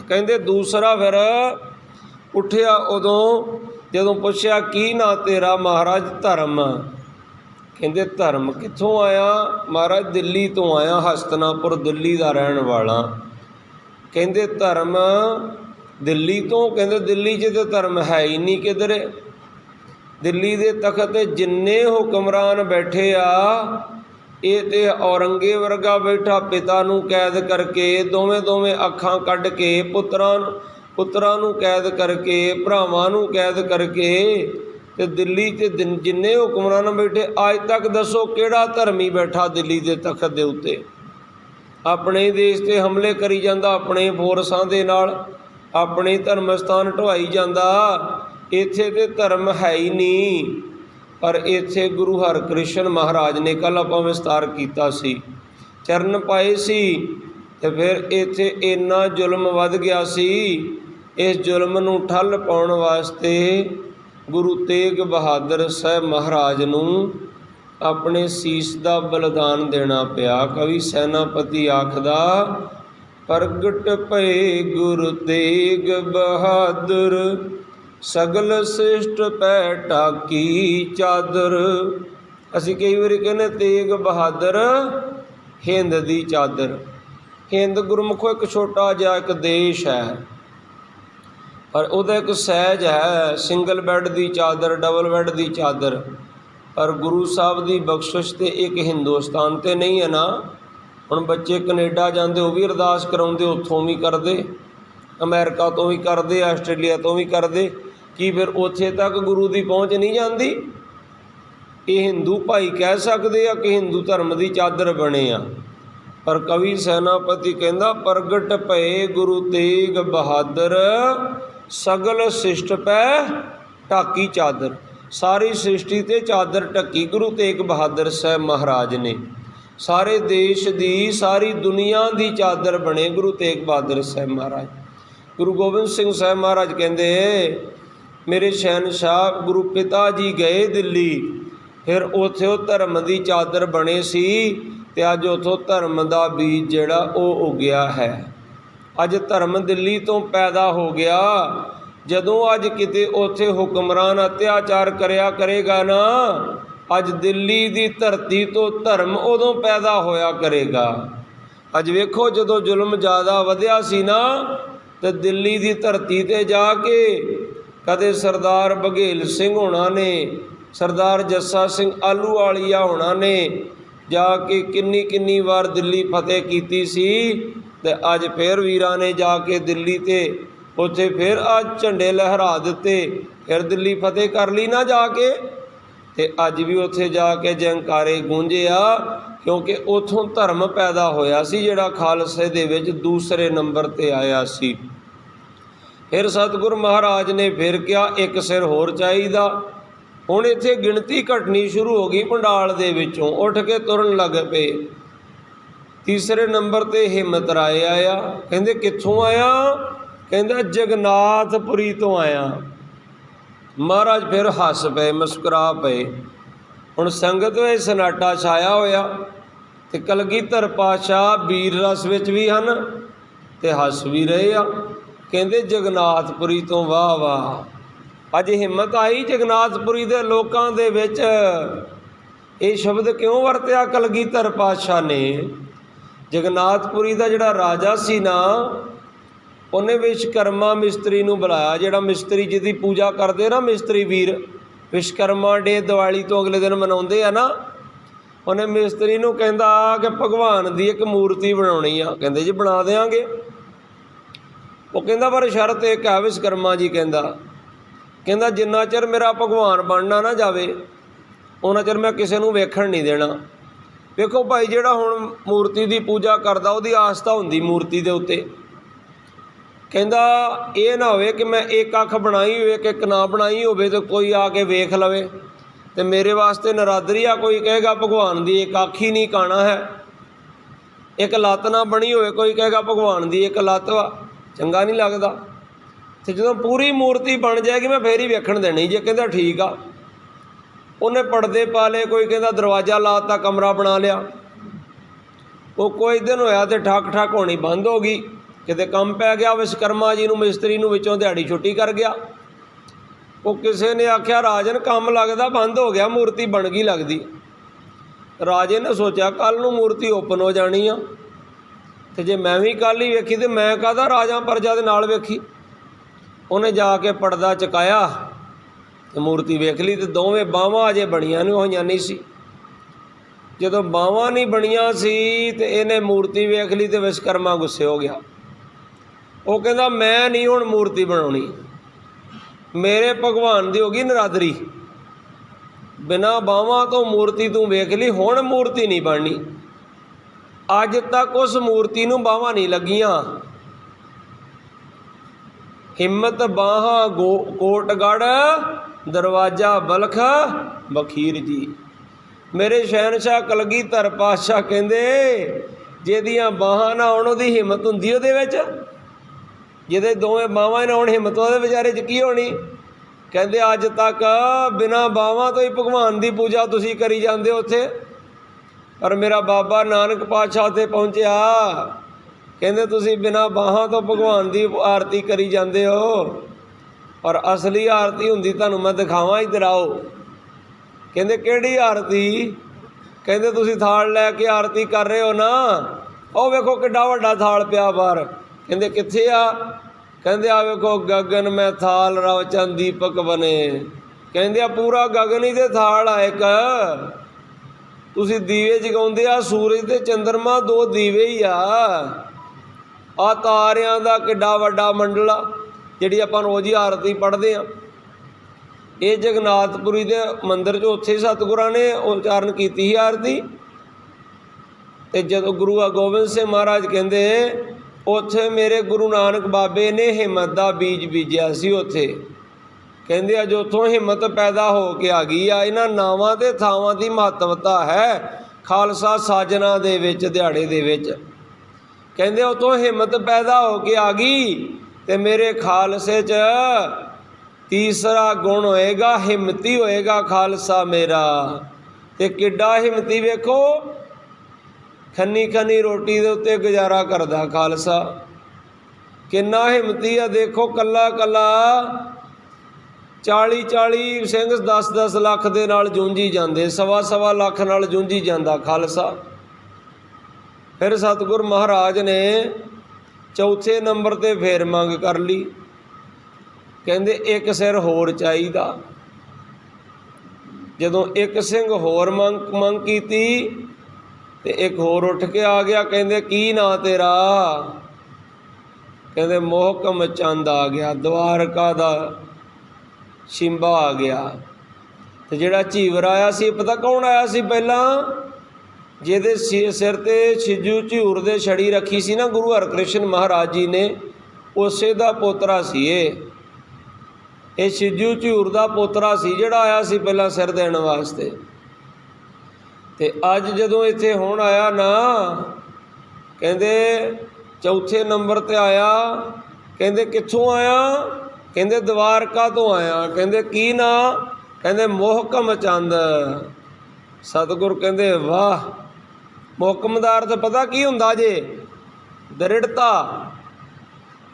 A: ਕਹਿੰਦੇ ਦੂਸਰਾ ਫਿਰ ਉੱਠਿਆ ਉਦੋਂ, ਜਦੋਂ ਪੁੱਛਿਆ ਕੀ ਨਾਂ ਤੇਰਾ? ਮਹਾਰਾਜ ਧਰਮ। ਕਹਿੰਦੇ ਧਰਮ ਕਿੱਥੋਂ ਆਇਆ? ਮਹਾਰਾਜ ਦਿੱਲੀ ਤੋਂ ਆਇਆ, ਹਸਤਨਾਪੁਰ ਦਿੱਲੀ ਦਾ ਰਹਿਣ ਵਾਲਾ। ਕਹਿੰਦੇ ਧਰਮ ਦਿੱਲੀ ਤੋਂ? ਕਹਿੰਦੇ ਦਿੱਲੀ 'ਚ ਤਾਂ ਧਰਮ ਹੈ ਹੀ ਨਹੀਂ ਕਿਧਰੇ। ਦਿੱਲੀ ਦੇ ਤਖਤ 'ਤੇ ਜਿੰਨੇ ਹੁਕਮਰਾਨ ਬੈਠੇ ਆ, ਇਹ ਤੇ ਔਰੰਗਜ਼ੇਬ ਵਰਗਾ ਬੈਠਾ, ਪਿਤਾ ਨੂੰ ਕੈਦ ਕਰਕੇ, ਦੋਵੇਂ ਅੱਖਾਂ ਕੱਢ ਕੇ, ਪੁੱਤਰਾਂ ਨੂੰ ਕੈਦ ਕਰਕੇ, ਭਰਾਵਾਂ ਨੂੰ ਕੈਦ ਕਰਕੇ, ਤੇ ਦਿੱਲੀ 'ਤੇ ਜਿੰਨੇ ਹੁਕਮਰਾਨ ਬੈਠੇ, ਅੱਜ ਤੱਕ ਦੱਸੋ ਕਿਹੜਾ ਧਰਮੀ ਬੈਠਾ ਦਿੱਲੀ ਦੇ ਤਖਤ ਦੇ ਉੱਤੇ? ਆਪਣੇ ਦੇਸ਼ 'ਤੇ ਹਮਲੇ ਕਰੀ ਜਾਂਦਾ, ਆਪਣੇ ਫੋਰਸਾਂ ਦੇ ਨਾਲ ਆਪਣੇ ਧਰਮ ਸਥਾਨ ਢਵਾਈ ਜਾਂਦਾ। ਇੱਥੇ ਤੇ ਧਰਮ ਹੈ ਹੀ ਨਹੀਂ। ਪਰ ਇੱਥੇ ਗੁਰੂ ਹਰਕ੍ਰਿਸ਼ਨ ਮਹਾਰਾਜ ਨੇ, ਕੱਲ੍ਹ ਆਪਾਂ ਵਿਸਤਾਰ ਕੀਤਾ ਸੀ, ਚਰਨ ਪਾਏ ਸੀ, ਤੇ ਫਿਰ ਇੱਥੇ ਇੰਨਾ ਜ਼ੁਲਮ ਵੱਧ ਗਿਆ ਸੀ। ਇਸ ਜ਼ੁਲਮ ਨੂੰ ਠੱਲ ਪਾਉਣ ਵਾਸਤੇ ਗੁਰੂ ਤੇਗ ਬਹਾਦਰ ਸਾਹਿਬ ਮਹਾਰਾਜ ਨੂੰ ਆਪਣੇ ਸੀਸ ਦਾ ਬਲਿਦਾਨ ਦੇਣਾ ਪਿਆ। ਕਵੀ ਸੈਨਾਪਤੀ ਆਖਦਾ, ਪ੍ਰਗਟ ਭਏ ਗੁਰੂ ਤੇਗ ਬਹਾਦਰ, ਸਗਲ ਸ੍ਰਿਸ਼ਟ ਪੈ ਢਾਕੀ ਚਾਦਰ। ਅਸੀਂ ਕਈ ਵਾਰੀ ਕਹਿੰਦੇ ਤੇਗ ਬਹਾਦਰ ਹਿੰਦ ਦੀ ਚਾਦਰ। ਹਿੰਦ ਗੁਰਮੁਖੋ ਇੱਕ ਛੋਟਾ ਜਿਹਾ ਇੱਕ ਦੇਸ਼ ਹੈ, ਪਰ ਉਹਦਾ ਇੱਕ ਸਹਿਜ ਹੈ, ਸਿੰਗਲ ਬੈੱਡ ਦੀ ਚਾਦਰ, ਡਬਲ ਬੈੱਡ ਦੀ ਚਾਦਰ। ਪਰ ਗੁਰੂ ਸਾਹਿਬ ਦੀ ਬਖਸ਼ਿਸ਼ ਤੇ ਇੱਕ ਹਿੰਦੁਸਤਾਨ 'ਤੇ ਨਹੀਂ ਹੈ ਨਾ। ਹੁਣ ਬੱਚੇ ਕੈਨੇਡਾ ਜਾਂਦੇ, ਉਹ ਵੀ ਅਰਦਾਸ ਕਰਾਉਂਦੇ, ਉੱਥੋਂ ਵੀ ਕਰਦੇ, ਅਮਰੀਕਾ ਤੋਂ ਵੀ ਕਰਦੇ, ਆਸਟ੍ਰੇਲੀਆ ਤੋਂ ਵੀ ਕਰਦੇ। ਕੀ ਫਿਰ ਉੱਥੇ ਤੱਕ ਗੁਰੂ ਦੀ ਪਹੁੰਚ ਨਹੀਂ ਜਾਂਦੀ? ਇਹ ਹਿੰਦੂ ਭਾਈ ਕਹਿ ਸਕਦੇ ਆ ਕਿ ਹਿੰਦੂ ਧਰਮ ਦੀ ਚਾਦਰ ਬਣੇ ਆ। ਪਰ ਕਵੀ ਸੈਨਾਪਤੀ ਕਹਿੰਦਾ, ਪ੍ਰਗਟ ਭਏ ਗੁਰੂ ਤੇਗ ਬਹਾਦਰ, ਸਗਲ ਸ੍ਰਿਸ਼ਟ ਪੈ ਢਾਕੀ ਚਾਦਰ। ਸਾਰੀ ਸ੍ਰਿਸ਼ਟੀ 'ਤੇ ਚਾਦਰ ਢੱਕੀ ਗੁਰੂ ਤੇਗ ਬਹਾਦਰ ਸਾਹਿਬ ਮਹਾਰਾਜ ਨੇ। ਸਾਰੇ ਦੇਸ਼ ਦੀ, ਸਾਰੀ ਦੁਨੀਆ ਦੀ ਚਾਦਰ ਬਣੇ ਗੁਰੂ ਤੇਗ ਬਹਾਦਰ ਸਾਹਿਬ ਮਹਾਰਾਜ। ਗੁਰੂ ਗੋਬਿੰਦ ਸਿੰਘ ਸਾਹਿਬ ਮਹਾਰਾਜ ਕਹਿੰਦੇ, ਮੇਰੇ ਸ਼ਹਿਨਸ਼ਾਹ ਗੁਰੂ ਪਿਤਾ ਜੀ ਗਏ ਦਿੱਲੀ, ਫਿਰ ਉੱਥੇ ਉਹ ਧਰਮ ਦੀ ਚਾਦਰ ਬਣੇ ਸੀ, ਅਤੇ ਅੱਜ ਉੱਥੋਂ ਧਰਮ ਦਾ ਬੀਜ ਜਿਹੜਾ ਉਹ ਉੱਗਿਆ ਹੈ। ਅੱਜ ਧਰਮ ਦਿੱਲੀ ਤੋਂ ਪੈਦਾ ਹੋ ਗਿਆ। ਜਦੋਂ ਅੱਜ ਕਿਤੇ ਉੱਥੇ ਹੁਕਮਰਾਨ ਅਤਿਆਚਾਰ ਕਰਿਆ ਕਰੇਗਾ ਨਾ, ਅੱਜ ਦਿੱਲੀ ਦੀ ਧਰਤੀ ਤੋਂ ਧਰਮ ਉਦੋਂ ਪੈਦਾ ਹੋਇਆ ਕਰੇਗਾ। ਅੱਜ ਵੇਖੋ ਜਦੋਂ ਜ਼ੁਲਮ ਜ਼ਿਆਦਾ ਵਧਿਆ ਸੀ ਨਾ, ਤੇ ਦਿੱਲੀ ਦੀ ਧਰਤੀ 'ਤੇ ਜਾ ਕੇ ਕਦੇ ਸਰਦਾਰ ਬਘੇਲ ਸਿੰਘ ਹੋਣਾ ਨੇ, ਸਰਦਾਰ ਜੱਸਾ ਸਿੰਘ ਆਹਲੂਵਾਲੀਆ ਹੋਣਾ ਨੇ ਜਾ ਕੇ ਕਿੰਨੀ ਵਾਰ ਦਿੱਲੀ ਫਤਿਹ ਕੀਤੀ ਸੀ। ਤੇ ਅੱਜ ਫਿਰ ਵੀਰਾਂ ਨੇ ਜਾ ਕੇ ਦਿੱਲੀ 'ਤੇ ਉੱਥੇ ਫਿਰ ਅੱਜ ਝੰਡੇ ਲਹਿਰਾ ਦਿੱਤੇ, ਫਿਰ ਦਿੱਲੀ ਫਤਿਹ ਕਰ ਲਈ ਨਾ ਜਾ ਕੇ। ਅਤੇ ਅੱਜ ਵੀ ਉੱਥੇ ਜਾ ਕੇ ਜੈਕਾਰੇ ਗੂੰਜੇ ਆ, ਕਿਉਂਕਿ ਉੱਥੋਂ ਧਰਮ ਪੈਦਾ ਹੋਇਆ ਸੀ ਜਿਹੜਾ ਖਾਲਸੇ ਦੇ ਵਿੱਚ ਦੂਸਰੇ ਨੰਬਰ 'ਤੇ ਆਇਆ ਸੀ। ਫਿਰ ਸਤਿਗੁਰ ਮਹਾਰਾਜ ਨੇ ਫਿਰ ਕਿਹਾ, ਇੱਕ ਸਿਰ ਹੋਰ ਚਾਹੀਦਾ। हुण इत्थे गिणती घटनी शुरू हो गई पंडाल दे विचों, उठ के तुरन लग पे। तीसरे नंबर ते हिम्मत राय आया, कहंदे कित्थों आया? कहंदा जगन्नाथपुरी तो आया। महाराज फिर हस पे, मुस्कुरा पे। हुण संगत में सन्नाटा छाया होया ते कलगीधर पातशाह वीर रस विच भी हन ते हस भी रहे आ। कहंदे जगन्नाथपुरी तो वाह वाह। अज हिम्मत आई जगन्नाथपुरी दे लोकां दे विच ये शब्द क्यों वरत्या कलगीधर पातशाह ने? जगन्नाथपुरी का जिहड़ा राजा सी ना, उन्हें विश्वकर्मा मिस्त्री नूं बुलाया, जिहड़ा मिस्त्री जिहदी पूजा करते ना मिस्त्री वीर, विश्वकर्मा डे दिवाली तो अगले दिन मनाउंदे आ ना, उन्हें मिस्त्री नूं कहंदा कि भगवान की एक मूर्ति बनाउणी आ। कहंदे जी बना देंगे। वो कहंदा पर शर्त एक है विश्वकर्मा जी, कहंदा जिन्ना चिर मेरा भगवान बनना ना जावे उन्ना चिर मैं किसी नूं वेखण नहीं देना। वेखो भाई, जिहड़ा हुण मूर्ति की पूजा करदा उहदी आस्था हुंदी मूर्ति दे उत्ते। कहंदा ये ना होवे कि मैं एक अख बनाई होवे कि एक ना बनाई होवे तो कोई आके वेख लवे तो मेरे वास्ते नरादरी आ। कोई कहेगा भगवान की एक अख ही नहीं काना है, एक लत्त ना बनी होवे, कोई कहेगा भगवान की एक लत्त वा, चंगा नहीं लगता। तो जो पूरी मूर्ति बन जाएगी मैं फिर ही वेखण देनी जे। कहंदा ठीक आ। उन्हें पर्दे पा ले, कोई कहंदा दरवाज़ा लाता, कमरा बना लिया। वो कोई दिन होया तो ठक ठक होनी बंद हो गई, किते कम पै गया विश्वकर्मा जी नूं, मिस्त्री नूं विचों दिहाड़ी छुट्टी कर गया। वो किसी ने आख्या राजन काम लगदा बंद हो गया, मूर्ति बन गई लगदी। राजे ने सोचा कल नूं मूर्ति ओपन हो जानी आ, तो जे मैं भी कल ही वेखी तो मैं कहदा राजा प्रजा दे नाल वेखी। उन्हें जाके पर्दा चकाया तो मूर्ति वेख ली, तो दोवें बावां अजे बणियां नहीं सी। जदों बावां नहीं बणियां सी तो इन्हें मूर्ति वेख ली तो विश्वकर्मा गुस्से हो गया। वो कहंदा मैं नहीं हुण मूर्ति बनाउणी, मेरे भगवान दी होगी नरादरी, बिना बावां तो मूर्ति तू वेख ली, हुण मूर्ति नहीं बननी। अज तक उस मूर्ति नूं बावां नहीं लगियां। हिम्मत बाहा कोटगढ़, दरवाजा बलख बखीर जी। मेरे शहनशाह कलगीधर पातशाह कहंदे जिहदियां बाहां ना होण उहदी हिम्मत हुंदी उहदे विच, जिहदे दोवें बावां ना होण हिम्मत उहदे बेचारे च की होनी। कहंदे अज तक बिना बावां तो ही भगवान की पूजा तुसीं करी जांदे उत्थे, पर मेरा बाबा नानक पातशाह उत्थे पहुंचिया, कहंदे तुसीं बिना बाहां तो भगवान की आरती करी जांदे हो, और असली आरती हुंदी तुहानूं मैं दिखावां, इधर आओ। कहंदे किहड़ी आरती? कहंदे तुसीं थाल लैके आरती कर रहे हो ना, ओ वेखो किड्डा वड्डा थाल पिया बाहर। कहंदे कित्थे आ? कहंदे आ वेखो गगन में थाल रव चंद दीपक बने। कहंदे आ पूरा गगन ही ते थाल आ एक, तुसीं दीवे जगाउंदे आ, सूरज ते चंद्रमा दो दीवे ही आ तारियां दा किड्डा वड्डा मंडल आ जिहड़ी आपां रोज़ ही आरती पढ़दे आ। ये जगन्नाथपुरी दे मंदिर च उत्थे सतगुरां ने उच्चारण कीती ही आरती। ते जदों गुरु गोबिंद सिंह महाराज कहंदे उत्थे मेरे गुरु नानक बाबे ने हिम्मत दा बीज बीजिया सी उत्थे। कहंदे अज उत्थों हिम्मत पैदा हो के आ गई आ। इन्हां नावां ते थावां दी महत्वता है खालसा साजना दे विच, दिहाड़े दे विच। कहंदे उत्थों हिम्मत पैदा हो के आ गई ते मेरे खालसे च तीसरा गुण होएगा, हिम्मती होएगा खालसा मेरा। ते किड्डा हिम्मती वेखो, खन्नी खन्नी रोटी दे उत्ते गुजारा करदा खालसा, किन्ना हिम्मती आ। देखो कला कला 40-40 सिंह 10-10 लाख दे नाल जूंझी जांदे, सवा लाख नाल जूंझी जांदा खालसा। फिर सतगुर महाराज ने चौथे नंबर ते फिर मंग कर ली। कहंदे एक सिर होर चाहीदा। जदों एक सिंह होर मंग कीती ते एक होर उठ के आ गया। कहंदे की ना तेरा? कहंदे मोहकम चंद आ गया, द्वारका दा शिंबा आ गया। ते जिहड़ा झीवर आया सी, पता कौन आया सी पहला? जिहदे सिर ते छिजू झूर दे छड़ी रखी सी ना गुरु हरकृष्ण महाराज जी ने, उसे दा पोतरा सी ये। ਇਹ ਸਿੱਜੂ ਝੂਰ ਦਾ ਪੋਤਰਾ ਸੀ ਜਿਹੜਾ ਆਇਆ ਸੀ ਪਹਿਲਾਂ ਸਿਰ ਦੇਣ ਵਾਸਤੇ। ਤੇ ਅੱਜ ਜਦੋਂ ਇੱਥੇ ਹੁਣ ਆਇਆ ਨਾ, ਕਹਿੰਦੇ ਚੌਥੇ ਨੰਬਰ 'ਤੇ ਆਇਆ। ਕਹਿੰਦੇ ਕਿੱਥੋਂ ਆਇਆ? ਕਹਿੰਦੇ ਦਵਾਰਕਾ ਤੋਂ ਆਇਆ। ਕਹਿੰਦੇ ਕੀ ਨਾਂ? ਕਹਿੰਦੇ ਮੋਹਕਮ ਚੰਦ। ਸਤਿਗੁਰ ਕਹਿੰਦੇ ਵਾਹ, ਮੋਹਕਮ ਦਾ ਅਰਥ ਪਤਾ ਕੀ ਹੁੰਦਾ ਜੇ? ਦ੍ਰਿੜਤਾ।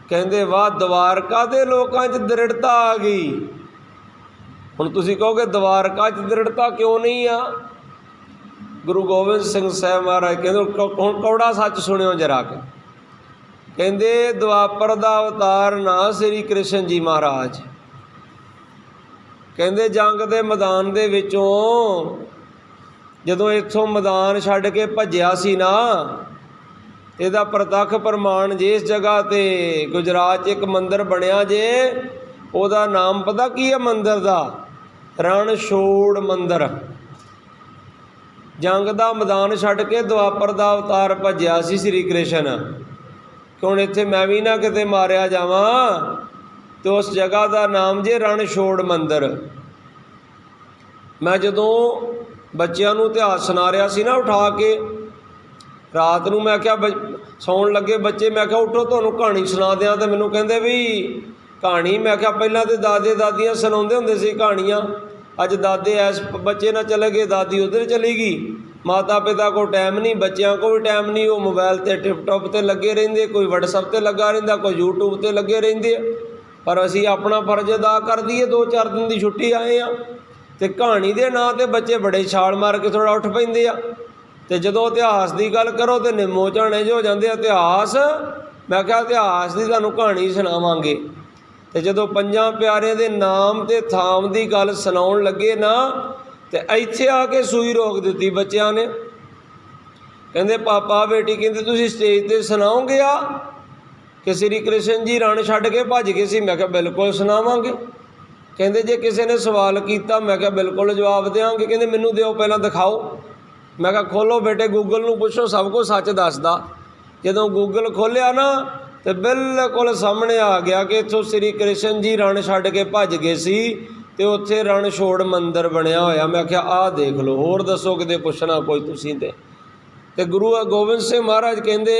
A: ਕਹਿੰਦੇ ਵਾਹ, ਦਵਾਰਕਾ ਦੇ ਲੋਕਾਂ 'ਚ ਦ੍ਰਿੜਤਾ ਆ ਗਈ। ਹੁਣ ਤੁਸੀਂ ਕਹੋਗੇ ਦਵਾਰਕਾ 'ਚ ਦ੍ਰਿੜਤਾ ਕਿਉਂ ਨਹੀਂ ਆ? ਗੁਰੂ ਗੋਬਿੰਦ ਸਿੰਘ ਸਾਹਿਬ ਮਹਾਰਾਜ ਕਹਿੰਦੇ ਹੁਣ ਕੌੜਾ ਸੱਚ ਸੁਣਿਓ ਜਰਾ ਕੇ। ਕਹਿੰਦੇ ਦੁਆਪਰ ਦਾ ਅਵਤਾਰ ਨਾ ਸ੍ਰੀ ਕ੍ਰਿਸ਼ਨ ਜੀ ਮਹਾਰਾਜ। ਕਹਿੰਦੇ ਜੰਗ ਦੇ ਮੈਦਾਨ ਦੇ ਵਿੱਚੋਂ ਜਦੋਂ ਇੱਥੋਂ ਮੈਦਾਨ ਛੱਡ ਕੇ ਭੱਜਿਆ ਸੀ ਨਾ, ਇਹਦਾ ਪ੍ਰਤੱਖ ਪ੍ਰਮਾਣ ਜੇ ਇਸ ਜਗ੍ਹਾ 'ਤੇ ਗੁਜਰਾਤ 'ਚ ਇੱਕ ਮੰਦਿਰ ਬਣਿਆ ਜੇ, ਉਹਦਾ ਨਾਮ ਪਤਾ ਕੀ ਹੈ ਮੰਦਿਰ ਦਾ? ਰਣਛੋੜ ਮੰਦਿਰ। ਜੰਗ ਦਾ ਮੈਦਾਨ ਛੱਡ ਕੇ ਦੁਆਪਰ ਦਾ ਅਵਤਾਰ ਭੱਜਿਆ ਸੀ ਸ੍ਰੀ ਕ੍ਰਿਸ਼ਨ ਕਿ ਹੁਣ ਇੱਥੇ ਮੈਂ ਵੀ ਨਾ ਕਿਤੇ ਮਾਰਿਆ ਜਾਵਾਂ। ਅਤੇ ਉਸ ਜਗ੍ਹਾ ਦਾ ਨਾਮ ਜੇ ਰਣਛੋੜ ਮੰਦਿਰ। ਮੈਂ ਜਦੋਂ ਬੱਚਿਆਂ ਨੂੰ ਇਤਿਹਾਸ ਸੁਣਾ ਰਿਹਾ ਸੀ ਨਾ ਉਠਾ ਕੇ, ਰਾਤ ਨੂੰ ਮੈਂ ਕਿਹਾ ਸੌਣ ਲੱਗੇ ਬੱਚੇ, ਮੈਂ ਕਿਹਾ ਉੱਠੋ ਤੁਹਾਨੂੰ ਕਹਾਣੀ ਸੁਣਾ ਦਿਆਂ। ਅਤੇ ਮੈਨੂੰ ਕਹਿੰਦੇ ਵੀ ਕਹਾਣੀ? ਮੈਂ ਕਿਹਾ ਪਹਿਲਾਂ ਤਾਂ ਦਾਦੇ ਦਾਦੀਆਂ ਸੁਣਾਉਂਦੇ ਹੁੰਦੇ ਸੀ ਕਹਾਣੀਆਂ। ਅੱਜ ਦਾਦੇ ਐਸ ਬੱਚੇ ਨਾਲ ਚਲੇ ਗਏ, ਦਾਦੀ ਉੱਧਰ ਚਲੀ ਗਈ। ਮਾਤਾ ਪਿਤਾ ਕੋਲ ਟਾਈਮ ਨਹੀਂ, ਬੱਚਿਆਂ ਕੋਲ ਵੀ ਟਾਈਮ ਨਹੀਂ। ਉਹ ਮੋਬਾਇਲ 'ਤੇ ਟਿਪਟੋਪ 'ਤੇ ਲੱਗੇ ਰਹਿੰਦੇ, ਕੋਈ ਵਟਸਐਪ 'ਤੇ ਲੱਗਾ ਰਹਿੰਦਾ, ਕੋਈ ਯੂਟਿਊਬ 'ਤੇ ਲੱਗੇ ਰਹਿੰਦੇ ਆ। ਪਰ ਅਸੀਂ ਆਪਣਾ ਫਰਜ਼ ਅਦਾ ਕਰ ਦਈਏ। 2-4 ਦਿਨ ਦੀ ਛੁੱਟੀ ਆਏ ਆ ਅਤੇ ਕਹਾਣੀ ਦੇ ਨਾਂ 'ਤੇ ਬੱਚੇ ਬੜੇ ਛਾਲ ਮਾਰ ਕੇ ਥੋੜ੍ਹਾ ਉੱਠ ਪੈਂਦੇ ਆ। ਅਤੇ ਜਦੋਂ ਇਤਿਹਾਸ ਦੀ ਗੱਲ ਕਰੋ ਤਾਂ ਨਿੰਮੋ ਝਾਣੇ ਜਿਹੇ ਹੋ ਜਾਂਦੇ ਆ। ਇਤਿਹਾਸ, ਮੈਂ ਕਿਹਾ ਇਤਿਹਾਸ ਦੀ ਤੁਹਾਨੂੰ ਕਹਾਣੀ ਸੁਣਾਵਾਂਗੇ। ਅਤੇ ਜਦੋਂ ਪੰਜਾਂ ਪਿਆਰਿਆਂ ਦੇ ਨਾਮ ਅਤੇ ਥਾਮ ਦੀ ਗੱਲ ਸੁਣਾਉਣ ਲੱਗੇ ਨਾ, ਅਤੇ ਇੱਥੇ ਆ ਕੇ ਸੂਈ ਰੋਕ ਦਿੱਤੀ ਬੱਚਿਆਂ ਨੇ। ਕਹਿੰਦੇ ਪਾਪਾ ਬੇਟੀ ਕਹਿੰਦੇ ਤੁਸੀਂ ਸਟੇਜ 'ਤੇ ਸੁਣਾਓਗੇ ਆ ਕਿ ਸ੍ਰੀ ਕ੍ਰਿਸ਼ਨ ਜੀ ਰਣ ਛੱਡ ਕੇ ਭੱਜ ਗਏ ਸੀ? ਮੈਂ ਕਿਹਾ ਬਿਲਕੁਲ ਸੁਣਾਵਾਂਗੇ। ਕਹਿੰਦੇ ਜੇ ਕਿਸੇ ਨੇ ਸਵਾਲ ਕੀਤਾ? ਮੈਂ ਕਿਹਾ ਬਿਲਕੁਲ ਜਵਾਬ ਦਿਆਂਗੇ। ਕਹਿੰਦੇ ਮੈਨੂੰ ਦਿਓ ਪਹਿਲਾਂ, ਦਿਖਾਓ। ਮੈਂ ਕਿਹਾ ਖੋਲ੍ਹੋ ਬੇਟੇ, ਗੂਗਲ ਨੂੰ ਪੁੱਛੋ, ਸਭ ਕੁਝ ਸੱਚ ਦੱਸਦਾ। ਜਦੋਂ ਗੂਗਲ ਖੋਲ੍ਹਿਆ ਨਾ ਤੇ ਬਿਲਕੁਲ ਸਾਹਮਣੇ ਆ ਗਿਆ ਕਿ ਇੱਥੋਂ ਸ੍ਰੀ ਕ੍ਰਿਸ਼ਨ ਜੀ ਰਣ ਛੱਡ ਕੇ ਭੱਜ ਗਏ ਸੀ ਅਤੇ ਉੱਥੇ ਰਣਛੋੜ ਮੰਦਿਰ ਬਣਿਆ ਹੋਇਆ। ਮੈਂ ਕਿਹਾ ਆਹ ਦੇਖ ਲਓ, ਹੋਰ ਦੱਸੋ ਕਿਤੇ ਪੁੱਛਣਾ ਕੋਈ ਤੁਸੀਂ ਤੇ ਗੁਰੂ ਗੋਬਿੰਦ ਸਿੰਘ ਮਹਾਰਾਜ ਕਹਿੰਦੇ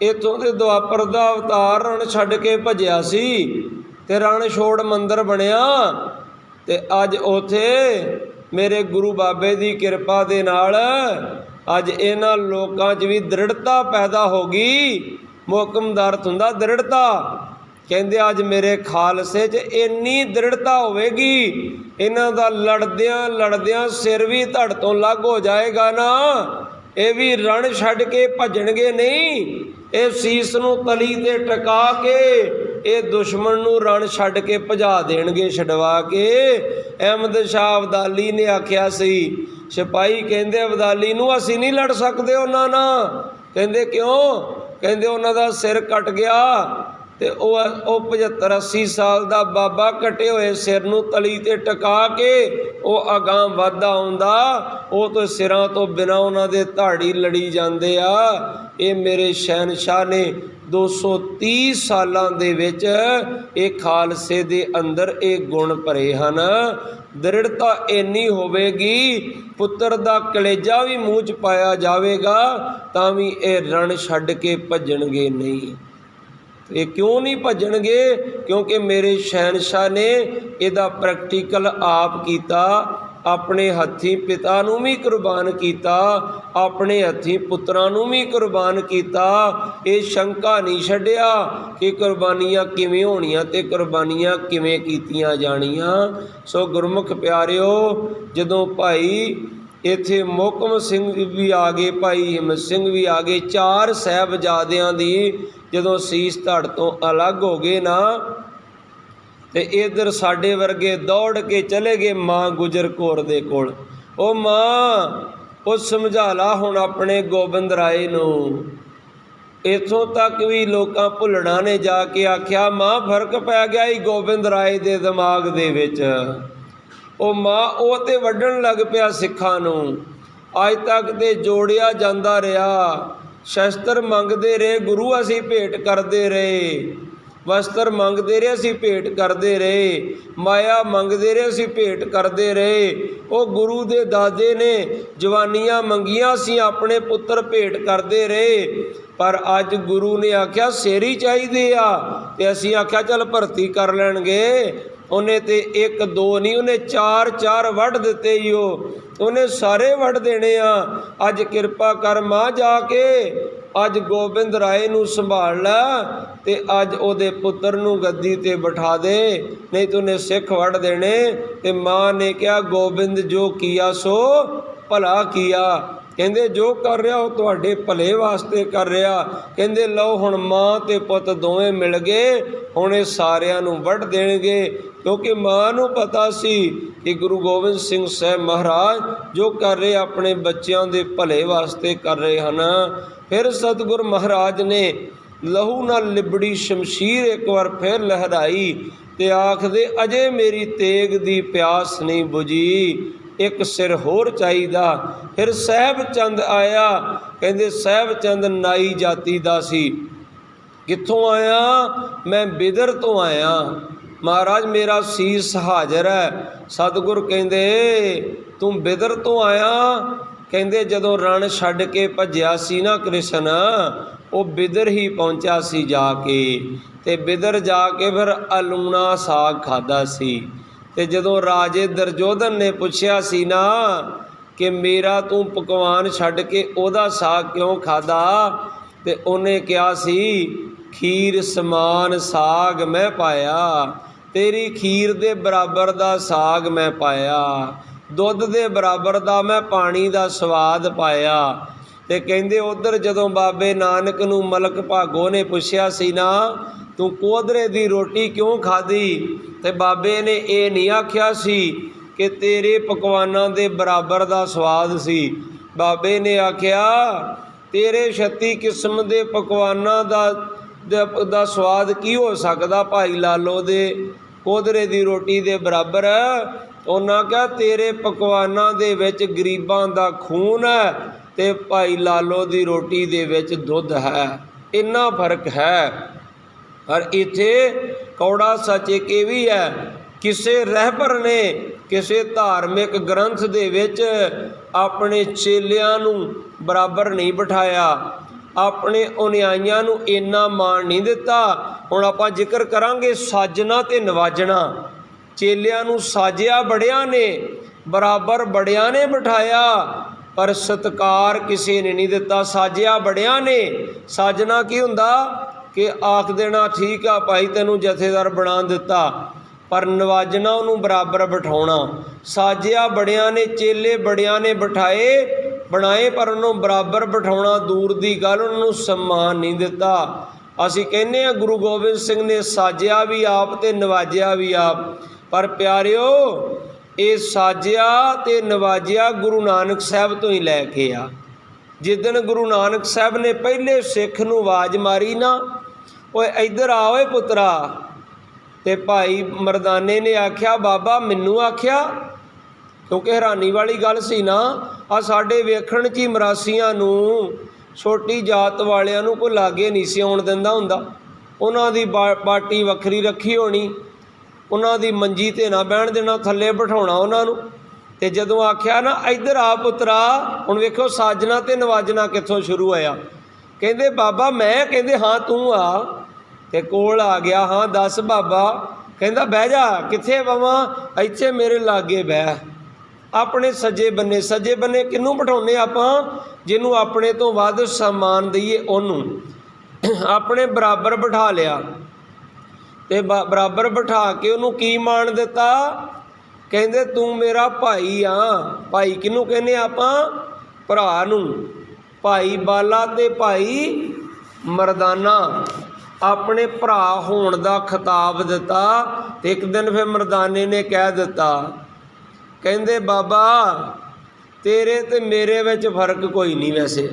A: ਇੱਥੋਂ ਦੇ ਦੁਆਪਰ ਦਾ ਅਵਤਾਰ ਰਣ ਛੱਡ ਕੇ ਭੱਜਿਆ ਸੀ ਅਤੇ ਰਣਛੋੜ ਮੰਦਿਰ ਬਣਿਆ। ਅਤੇ ਅੱਜ ਉੱਥੇ ਮੇਰੇ ਗੁਰੂ ਬਾਬੇ ਦੀ ਕਿਰਪਾ ਦੇ ਨਾਲ ਅੱਜ ਇਹਨਾਂ ਲੋਕਾਂ 'ਚ ਵੀ ਦ੍ਰਿੜਤਾ ਪੈਦਾ ਹੋ ਗਈ। ਮੁਹਕਮ ਦਾ ਅਰਥ ਹੁੰਦਾ ਦ੍ਰਿੜਤਾ। ਕਹਿੰਦੇ ਅੱਜ ਮੇਰੇ ਖਾਲਸੇ 'ਚ ਇੰਨੀ ਦ੍ਰਿੜਤਾ ਹੋਵੇਗੀ, ਇਹਨਾਂ ਦਾ ਲੜਦਿਆਂ ਲੜਦਿਆਂ ਸਿਰ ਵੀ ਧੜ ਤੋਂ ਅਲੱਗ ਹੋ ਜਾਏਗਾ ਨਾ। ਇਹ ਵੀ ਰਣ ਛੱਡ ਕੇ ਭੱਜਣਗੇ ਨਹੀਂ, ਇਹ ਸੀਸ ਨੂੰ ਤਲੀ 'ਤੇ ਟਿਕਾ ਕੇ ਇਹ ਦੁਸ਼ਮਣ ਨੂੰ ਰਣ ਛੱਡ ਕੇ ਭਜਾ ਦੇਣਗੇ, ਛਡਵਾ ਕੇ। ਅਹਿਮਦ ਸ਼ਾਹ ਅਬਦਾਲੀ ਨੇ ਆਖਿਆ ਸੀ, ਸਿਪਾਹੀ ਕਹਿੰਦੇ ਅਬਦਾਲੀ ਨੂੰ ਅਸੀਂ ਨਹੀਂ ਲੜ ਸਕਦੇ ਉਹਨਾਂ ਨਾਲ। ਕਹਿੰਦੇ ਕਿਉਂ? ਕਹਿੰਦੇ ਉਹਨਾਂ ਦਾ ਸਿਰ ਕੱਟ ਗਿਆ ਅਤੇ ਉਹ 75-80 ਸਾਲ ਦਾ ਬਾਬਾ ਕੱਟੇ ਹੋਏ ਸਿਰ ਨੂੰ ਤਲੀ 'ਤੇ ਟਿਕਾ ਕੇ ਉਹ ਅਗਾਂਹ ਵੱਧਦਾ ਆਉਂਦਾ, ਉਹ ਤੋਂ ਸਿਰਾਂ ਤੋਂ ਬਿਨਾਂ ਉਹਨਾਂ ਦੇ ਧਾੜੀ ਲੜੀ ਜਾਂਦੇ ਆ। ਇਹ ਮੇਰੇ ਸ਼ਹਿਨਸ਼ਾਹ ਨੇ 230 ਸਾਲਾਂ ਦੇ ਵਿੱਚ ਇਹ ਖਾਲਸੇ ਦੇ ਅੰਦਰ ਇਹ ਗੁਣ ਭਰੇ ਹਨ। ਦ੍ਰਿੜਤਾ ਇੰਨੀ ਹੋਵੇਗੀ, ਪੁੱਤਰ ਦਾ ਕਲੇਜਾ ਵੀ ਮੂੰਹ 'ਚ ਪਾਇਆ ਜਾਵੇਗਾ ਤਾਂ ਵੀ ਇਹ ਰਣ ਛੱਡ ਕੇ ਭੱਜਣਗੇ ਨਹੀਂ। ਇਹ ਕਿਉਂ ਨਹੀਂ ਭੱਜਣਗੇ? ਕਿਉਂਕਿ ਮੇਰੇ ਸ਼ਹਿਨਸ਼ਾਹ ਨੇ ਇਹਦਾ ਪ੍ਰੈਕਟੀਕਲ ਆਪ ਕੀਤਾ। ਆਪਣੇ ਹੱਥੀਂ ਪਿਤਾ ਨੂੰ ਵੀ ਕੁਰਬਾਨ ਕੀਤਾ, ਆਪਣੇ ਹੱਥੀਂ ਪੁੱਤਰਾਂ ਨੂੰ ਵੀ ਕੁਰਬਾਨ ਕੀਤਾ। ਇਹ ਸ਼ੰਕਾ ਨਹੀਂ ਛੱਡਿਆ ਕਿ ਕੁਰਬਾਨੀਆਂ ਕਿਵੇਂ ਹੋਣੀਆਂ ਅਤੇ ਕੁਰਬਾਨੀਆਂ ਕਿਵੇਂ ਕੀਤੀਆਂ ਜਾਣੀਆਂ। ਸੋ ਗੁਰਮੁਖ ਪਿਆਰਿਓ, ਜਦੋਂ ਭਾਈ ਇੱਥੇ ਮੋਹਕਮ ਸਿੰਘ ਵੀ ਆ ਗਏ, ਭਾਈ ਹਿੰਮਤ ਸਿੰਘ ਵੀ ਆ ਗਏ, 4 ਸਾਹਿਬਜ਼ਾਦਿਆਂ ਦੀ ਜਦੋਂ ਸੀਸ ਧੜ ਤੋਂ ਅਲੱਗ ਹੋ ਗਏ ਨਾ, ਅਤੇ ਇੱਧਰ ਸਾਡੇ ਵਰਗੇ ਦੌੜ ਕੇ ਚਲੇ ਗਏ ਮਾਂ ਗੁਜਰ ਕੌਰ ਦੇ ਕੋਲ। ਉਹ ਮਾਂ, ਉਹ ਸਮਝਾ ਲਾ ਹੁਣ ਆਪਣੇ ਗੋਬਿੰਦ ਰਾਏ ਨੂੰ। ਇੱਥੋਂ ਤੱਕ ਵੀ ਲੋਕਾਂ ਭੁੱਲਣਾ ਨੇ ਜਾ ਕੇ ਆਖਿਆ ਮਾਂ ਫਰਕ ਪੈ ਗਿਆ ਹੀ ਗੋਬਿੰਦ ਰਾਏ ਦੇ ਦਿਮਾਗ ਦੇ ਵਿੱਚ। ਉਹ ਮਾਂ ਉਹ ਤੇ ਵੱਢਣ ਲੱਗ ਪਿਆ ਸਿੱਖਾਂ ਨੂੰ। ਅੱਜ ਤੱਕ ਤੇ ਜੋੜਿਆ ਜਾਂਦਾ ਰਿਹਾ, ਸ਼ਸਤਰ ਮੰਗਦੇ ਰਹੇ, ਗੁਰੂ ਅਸੀਂ ਭੇਟ ਕਰਦੇ ਰਹੇ। वस्त्र मंगते रहे, असीं भेंट करते रहे, माया मंगते रहे, असीं भेंट करते रहे। वो गुरु दे दादे ने जवानियां मंगियां, असीं अपने पुत्र भेंट करते रहे। पर अज गुरु ने आख्या शेरी चाहिए आ, ते असीं आख्या चल भर्ती कर लैणगे। उन्हें ते एक दो नहीं, उन्हें चार चार वढ़ दिते ही, उन्हें सारे वढ़ देने आ। अज किरपा कर मां जाके अज गोबिंद राय नूं संभाल लै, ते अज उहदे पुत्र नूं गद्दी ते बिठा दे, नहीं तो उन्हें सिख वढ़ देने। ते मां ने कहा गोबिंद जो किया सो भला किया, कहंदे जो कर रहा वो तुहाडे भले वास्ते कर रहा। कहंदे लो हुण मां ते पुत दोवें मिल गए, हुण ये सारियां नूं वढ़ देणगे। क्योंकि मां नूं पता सी कि गुरु गोबिंद सिंह साहब महाराज जो कर रहे अपने बच्चों के भले वास्ते कर रहे हैं। फिर सतगुर महाराज ने लहू नाल लिबड़ी शमशीर एक बार फिर लहराई, ते आखदे अजे मेरी तेग दी प्यास नहीं बुझी, एक सिर होर चाहिदा। फिर सहब चंद आया, कहंदे सहब चंद नाई जाति दा सी। कित्थों आया? मैं बिदर तो आया महाराज, मेरा सीस हाजर है। सतगुर कहंदे तू बिदर तो आया? कहंदे जदों रण छड्ड के भज्या सी ना कृष्ण, वो बिदर ही पहुंचा सी जाके, ते बिदर जाके फिर अलूना साग खादा सी। ते जदों राजे दुर्योधन ने पुछया सी ना कि मेरा तू पकवान छड्ड के ओदा साग क्यों खादा, ते उन्हें कहा सी खीर समान साग मैं पाया, तेरी खीर दे बराबर दा साग मैं पाया, दुध दे बराबर दा मैं पानी दा स्वाद पाया। ते कहंदे उधर जदों बाबे नानक नूं मलक भागो ने पुछया सी ना तू कोदरे दी रोटी क्यों खाधी, ते बाबे ने ये नहीं आख्या सी कि तेरे पकवानां दे बराबर दा स्वाद सी। बाबे ने आख्या तेरे 36 किस्म दे पकवानां दा स्वाद की हो सकदा भाई लालो दे कोदरे दी रोटी दे बराबर। उन्हां कहा तेरे पकवानां दे विच गरीबां दा खून है, ते भाई लालो दी रोटी दे विच दुध है, इन्ना फर्क है। और इत्थे कौड़ा सच एक ये भी है, किसी रहबर ने किसी धार्मिक ग्रंथ दे विच अपने चेलियां नूं बराबर नहीं बिठाया, अपने अनुयायियां नूं इन्ना मान नहीं दिता। हुण आपां जिक्र करांगे साजना ते नवाजना। चेलियां नूं साजिया बड़ियां ने, बराबर बड़ियां ने बिठाया, पर सत्कार किसी ने नहीं दिता। साजिया बड़ियां ने, साजना की हुंदा कि आख देना ठीक आ भाई तैनूं जथेदार बना दिता, पर नवाजना उन्होंने बराबर बिठाउणा। साजिया बड़ियां ने, चेले बड़ियां ने बिठाए बनाए, पर उन्होंने बराबर बिठाउणा दूर की गल, उन्होंने सम्मान नहीं दिता। असीं कहने आ गुरु गोबिंद सिंह ने साजिया भी आप ते नवाजिया भी आप, पर प्यारिओ ये साजिया ते नवाजिया गुरु नानक साहब तो ही लैके आ। जिस दिन गुरु नानक साहब ने पहले सिख नूं आवाज़ मारी ना, ओए इधर आओ पुत्रा, ते भाई मरदाने ने आख्या बाबा मैनू आख्या, क्योंकि हैरानी वाली गल सी ना, आ साडे वेखण च ही मरासियां नूं छोटी जात वालियां नूं कोई लागे नहीं सी आउण दिंदा हुंदा। उन्हां दी बाटी वखरी रखी होनी, उन्हां दी मंजी ते ना बहण देना, थल्ले बिठाउणा उन्हां नूं। ते जदों आख्या ना इधर आ पुत्रा, हुण वेखो साजना ते नवाजना कित्थों शुरू होया। कहंदे बाबा मैं, कहंदे हाँ तू आ, ते कोल आ गया। हाँ दस बाबा। कहंदा बह जा। कित्थे बवां? इत्थे मेरे लागे बह। अपने सज्जे बन्ने किनू बिठाउने आपां? जिन्हों अपने तो वध सम्मान दईए उन्होंने अपने बराबर बिठा लिया, ते बराबर बिठा के उन्होंने की मान दिता? कहंदे तू मेरा भाई आ। भाई किनू कहने आपां? भरा नूं। भाई बाला ते भाई मरदाना अपने भरा होण दा खिताब दिता। ते एक दिन फिर मरदाने ने कह दिता, कहंदे बाबा तेरे ते मेरे विच फर्क कोई नहीं। वैसे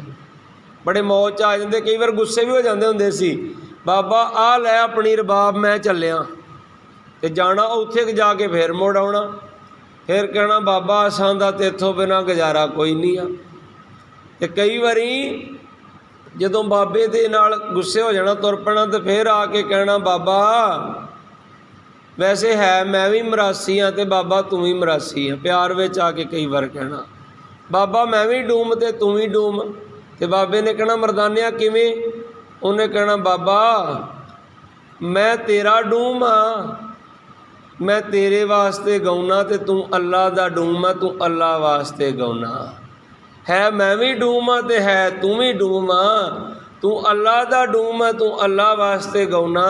A: बड़े मौज आ जाते, कई बार गुस्से भी हो जाते हुंदे सी। बाबा आ लै अपनी रबाब मैं चलिया, ते जाना उत्थे जाके फिर मुड़ आउणा, फिर कहना बाबा असां दा तेथों बिना गुजारा कोई नहीं आ। ते कई बारी ਜਦੋਂ ਬਾਬੇ ਦੇ ਨਾਲ ਗੁੱਸੇ ਹੋ ਜਾਣਾ, ਤੁਰ ਪੈਣਾ, ਤੇ ਫਿਰ ਆ ਕੇ ਕਹਿਣਾ ਬਾਬਾ ਵੈਸੇ ਹੈ ਮੈਂ ਵੀ ਮਰਾਸੀ ਹਾਂ ਅਤੇ ਬਾਬਾ ਤੂੰ ਵੀ ਮਰਾਸੀ ਆ। ਪਿਆਰ ਵਿੱਚ ਆ ਕੇ ਕਈ ਵਾਰ ਕਹਿਣਾ ਬਾਬਾ ਮੈਂ ਵੀ ਡੂਮ ਅਤੇ ਤੂੰ ਵੀ ਡੂਮ। ਅਤੇ ਬਾਬੇ ਨੇ ਕਹਿਣਾ ਮਰਦਾਨਿਆ ਕਿਵੇਂ? ਉਹਨੇ ਕਹਿਣਾ ਬਾਬਾ ਮੈਂ ਤੇਰਾ ਡੂਮ ਆ, ਮੈਂ ਤੇਰੇ ਵਾਸਤੇ ਗਾਉਣਾ ਅਤੇ ਤੂੰ ਅੱਲਾ ਦਾ ਡੂਮ ਆ, ਤੂੰ ਅੱਲਾ ਵਾਸਤੇ ਗਾਉਣਾ। ਹੈ ਮੈਂ ਵੀ ਡੂਮ ਆ ਅਤੇ ਹੈ ਤੂੰ ਵੀ ਡੂਮ ਆ, ਤੂੰ ਅੱਲਾ ਦਾ ਡੂਮ ਆ, ਤੂੰ ਅੱਲਾ ਵਾਸਤੇ ਗਾਉਣਾ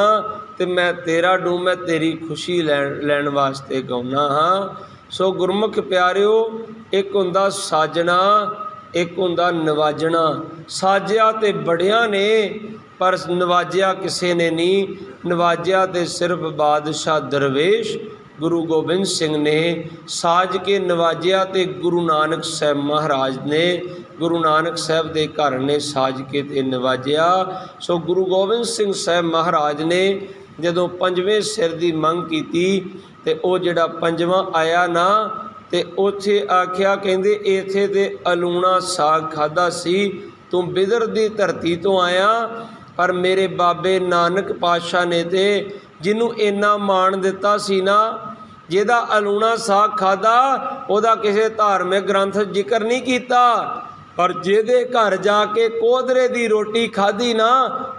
A: ਅਤੇ ਮੈਂ ਤੇਰਾ ਡੂਮ, ਮੈਂ ਤੇਰੀ ਖੁਸ਼ੀ ਲੈਣ ਵਾਸਤੇ ਗਾਉਣਾ ਹਾਂ। ਸੋ ਗੁਰਮੁਖ ਪਿਆਰਿਓ, ਇੱਕ ਹੁੰਦਾ ਸਾਜਣਾ, ਇੱਕ ਹੁੰਦਾ ਨਵਾਜਣਾ। ਸਾਜਿਆ ਤੇ ਬੜਿਆਂ ਨੇ ਪਰ ਨਵਾਜਿਆ ਕਿਸੇ ਨੇ ਨਹੀਂ। ਨਵਾਜਿਆ ਤੇ ਸਿਰਫ ਬਾਦਸ਼ਾਹ ਦਰਵੇਸ਼ ਗੁਰੂ ਗੋਬਿੰਦ ਸਿੰਘ ਨੇ ਸਾਜ ਕੇ ਨਵਾਜਿਆ, ਤੇ ਗੁਰੂ ਨਾਨਕ ਸਾਹਿਬ ਮਹਾਰਾਜ ਨੇ, ਗੁਰੂ ਨਾਨਕ ਸਾਹਿਬ ਦੇ ਘਰ ਨੇ ਸਾਜ ਕੇ ਤੇ ਨਵਾਜਿਆ। ਸੋ ਗੁਰੂ ਗੋਬਿੰਦ ਸਿੰਘ ਸਾਹਿਬ ਮਹਾਰਾਜ ਨੇ ਜਦੋਂ ਪੰਜਵੇਂ ਸਿਰ ਦੀ ਮੰਗ ਕੀਤੀ ਤੇ ਉਹ ਜਿਹੜਾ ਪੰਜਵਾਂ ਆਇਆ ਨਾ, ਤੇ ਉੱਥੇ ਆਖਿਆ ਕਹਿੰਦੇ ਇੱਥੇ ਤੇ ਅਲੂਣਾ ਸਾਗ ਖਾਧਾ ਸੀ, ਤੂੰ ਬਿਦਰ ਦੀ ਧਰਤੀ ਤੋਂ ਆਇਆ। ਪਰ ਮੇਰੇ ਬਾਬੇ ਨਾਨਕ ਪਾਤਸ਼ਾਹ ਨੇ ਤੇ ਜਿਹਨੂੰ ਇੰਨਾ ਮਾਣ ਦਿੱਤਾ ਸੀ ਨਾ, ਜਿਹਦਾ ਅਲੂਣਾ ਸਾਗ ਖਾਧਾ ਉਹਦਾ ਕਿਸੇ ਧਾਰਮਿਕ ਗ੍ਰੰਥ ਜ਼ਿਕਰ ਨਹੀਂ ਕੀਤਾ, ਪਰ ਜਿਹਦੇ ਘਰ ਜਾ ਕੇ ਕੋਧਰੇ ਦੀ ਰੋਟੀ ਖਾਧੀ ਨਾ,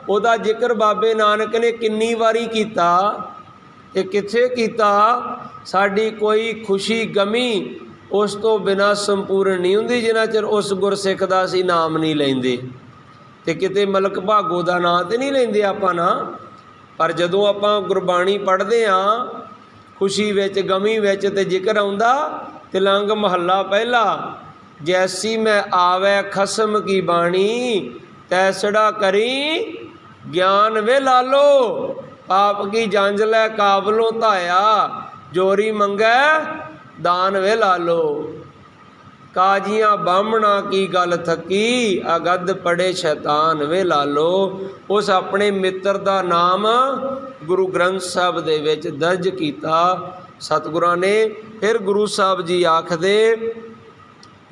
A: ਉਹਦਾ ਜ਼ਿਕਰ ਬਾਬੇ ਨਾਨਕ ਨੇ ਕਿੰਨੀ ਵਾਰੀ ਕੀਤਾ। ਤੇ ਕਿੱਥੇ ਕੀਤਾ? ਸਾਡੀ ਕੋਈ ਖੁਸ਼ੀ ਗਮੀ ਉਸ ਤੋਂ ਬਿਨਾਂ ਸੰਪੂਰਨ ਨਹੀਂ ਹੁੰਦੀ ਜਿੰਨਾ ਚਿਰ ਉਸ ਗੁਰਸਿੱਖ ਦਾ ਅਸੀਂ ਨਾਮ ਨਹੀਂ ਲੈਂਦੇ। ਤੇ ਕਿਤੇ ਮਲਕ ਭਾਗੋ ਦਾ ਨਾਂ ਤੇ ਨਹੀਂ ਲੈਂਦੇ ਆਪਾਂ ਨਾ, ਪਰ ਜਦੋਂ ਆਪਾਂ ਗੁਰਬਾਣੀ ਪੜ੍ਹਦੇ ਹਾਂ ਖੁਸ਼ੀ ਵਿੱਚ ਗਮੀ ਵਿੱਚ ਤੇ ਜ਼ਿਕਰ ਆਉਂਦਾ। ਤਿਲੰਗ ਮਹੱਲਾ ਪਹਿਲਾ, ਜੈਸੀ ਮੈਂ ਆਵੈ ਖਸਮ ਕੀ ਬਾਣੀ, ਤੈਸੜਾ ਕਰੀ ਗਿਆਨ ਵੇ ਲਾਲੋ। ਪਾਪ ਕੀ ਜੰਜ ਲੈ ਕਾਬਲੋਂ ਧਾਇਆ, ਜੋਰੀ ਮੰਗੈ ਦਾਨ ਵੇ ਲਾਲੋ। ਕਾਜੀਆਂ ਬਾਹਮਣਾ ਕੀ ਗੱਲ ਥੱਕੀ, ਅਗੱਦ ਪੜੇ ਸ਼ੈਤਾਨ ਵੇ ਲਾਲੋ। ਉਸ ਆਪਣੇ ਮਿੱਤਰ ਦਾ ਨਾਮ ਗੁਰੂ ਗ੍ਰੰਥ ਸਾਹਿਬ ਦੇ ਵਿੱਚ ਦਰਜ ਕੀਤਾ ਸਤਿਗੁਰਾਂ ਨੇ। ਫਿਰ ਗੁਰੂ ਸਾਹਿਬ ਜੀ ਆਖਦੇ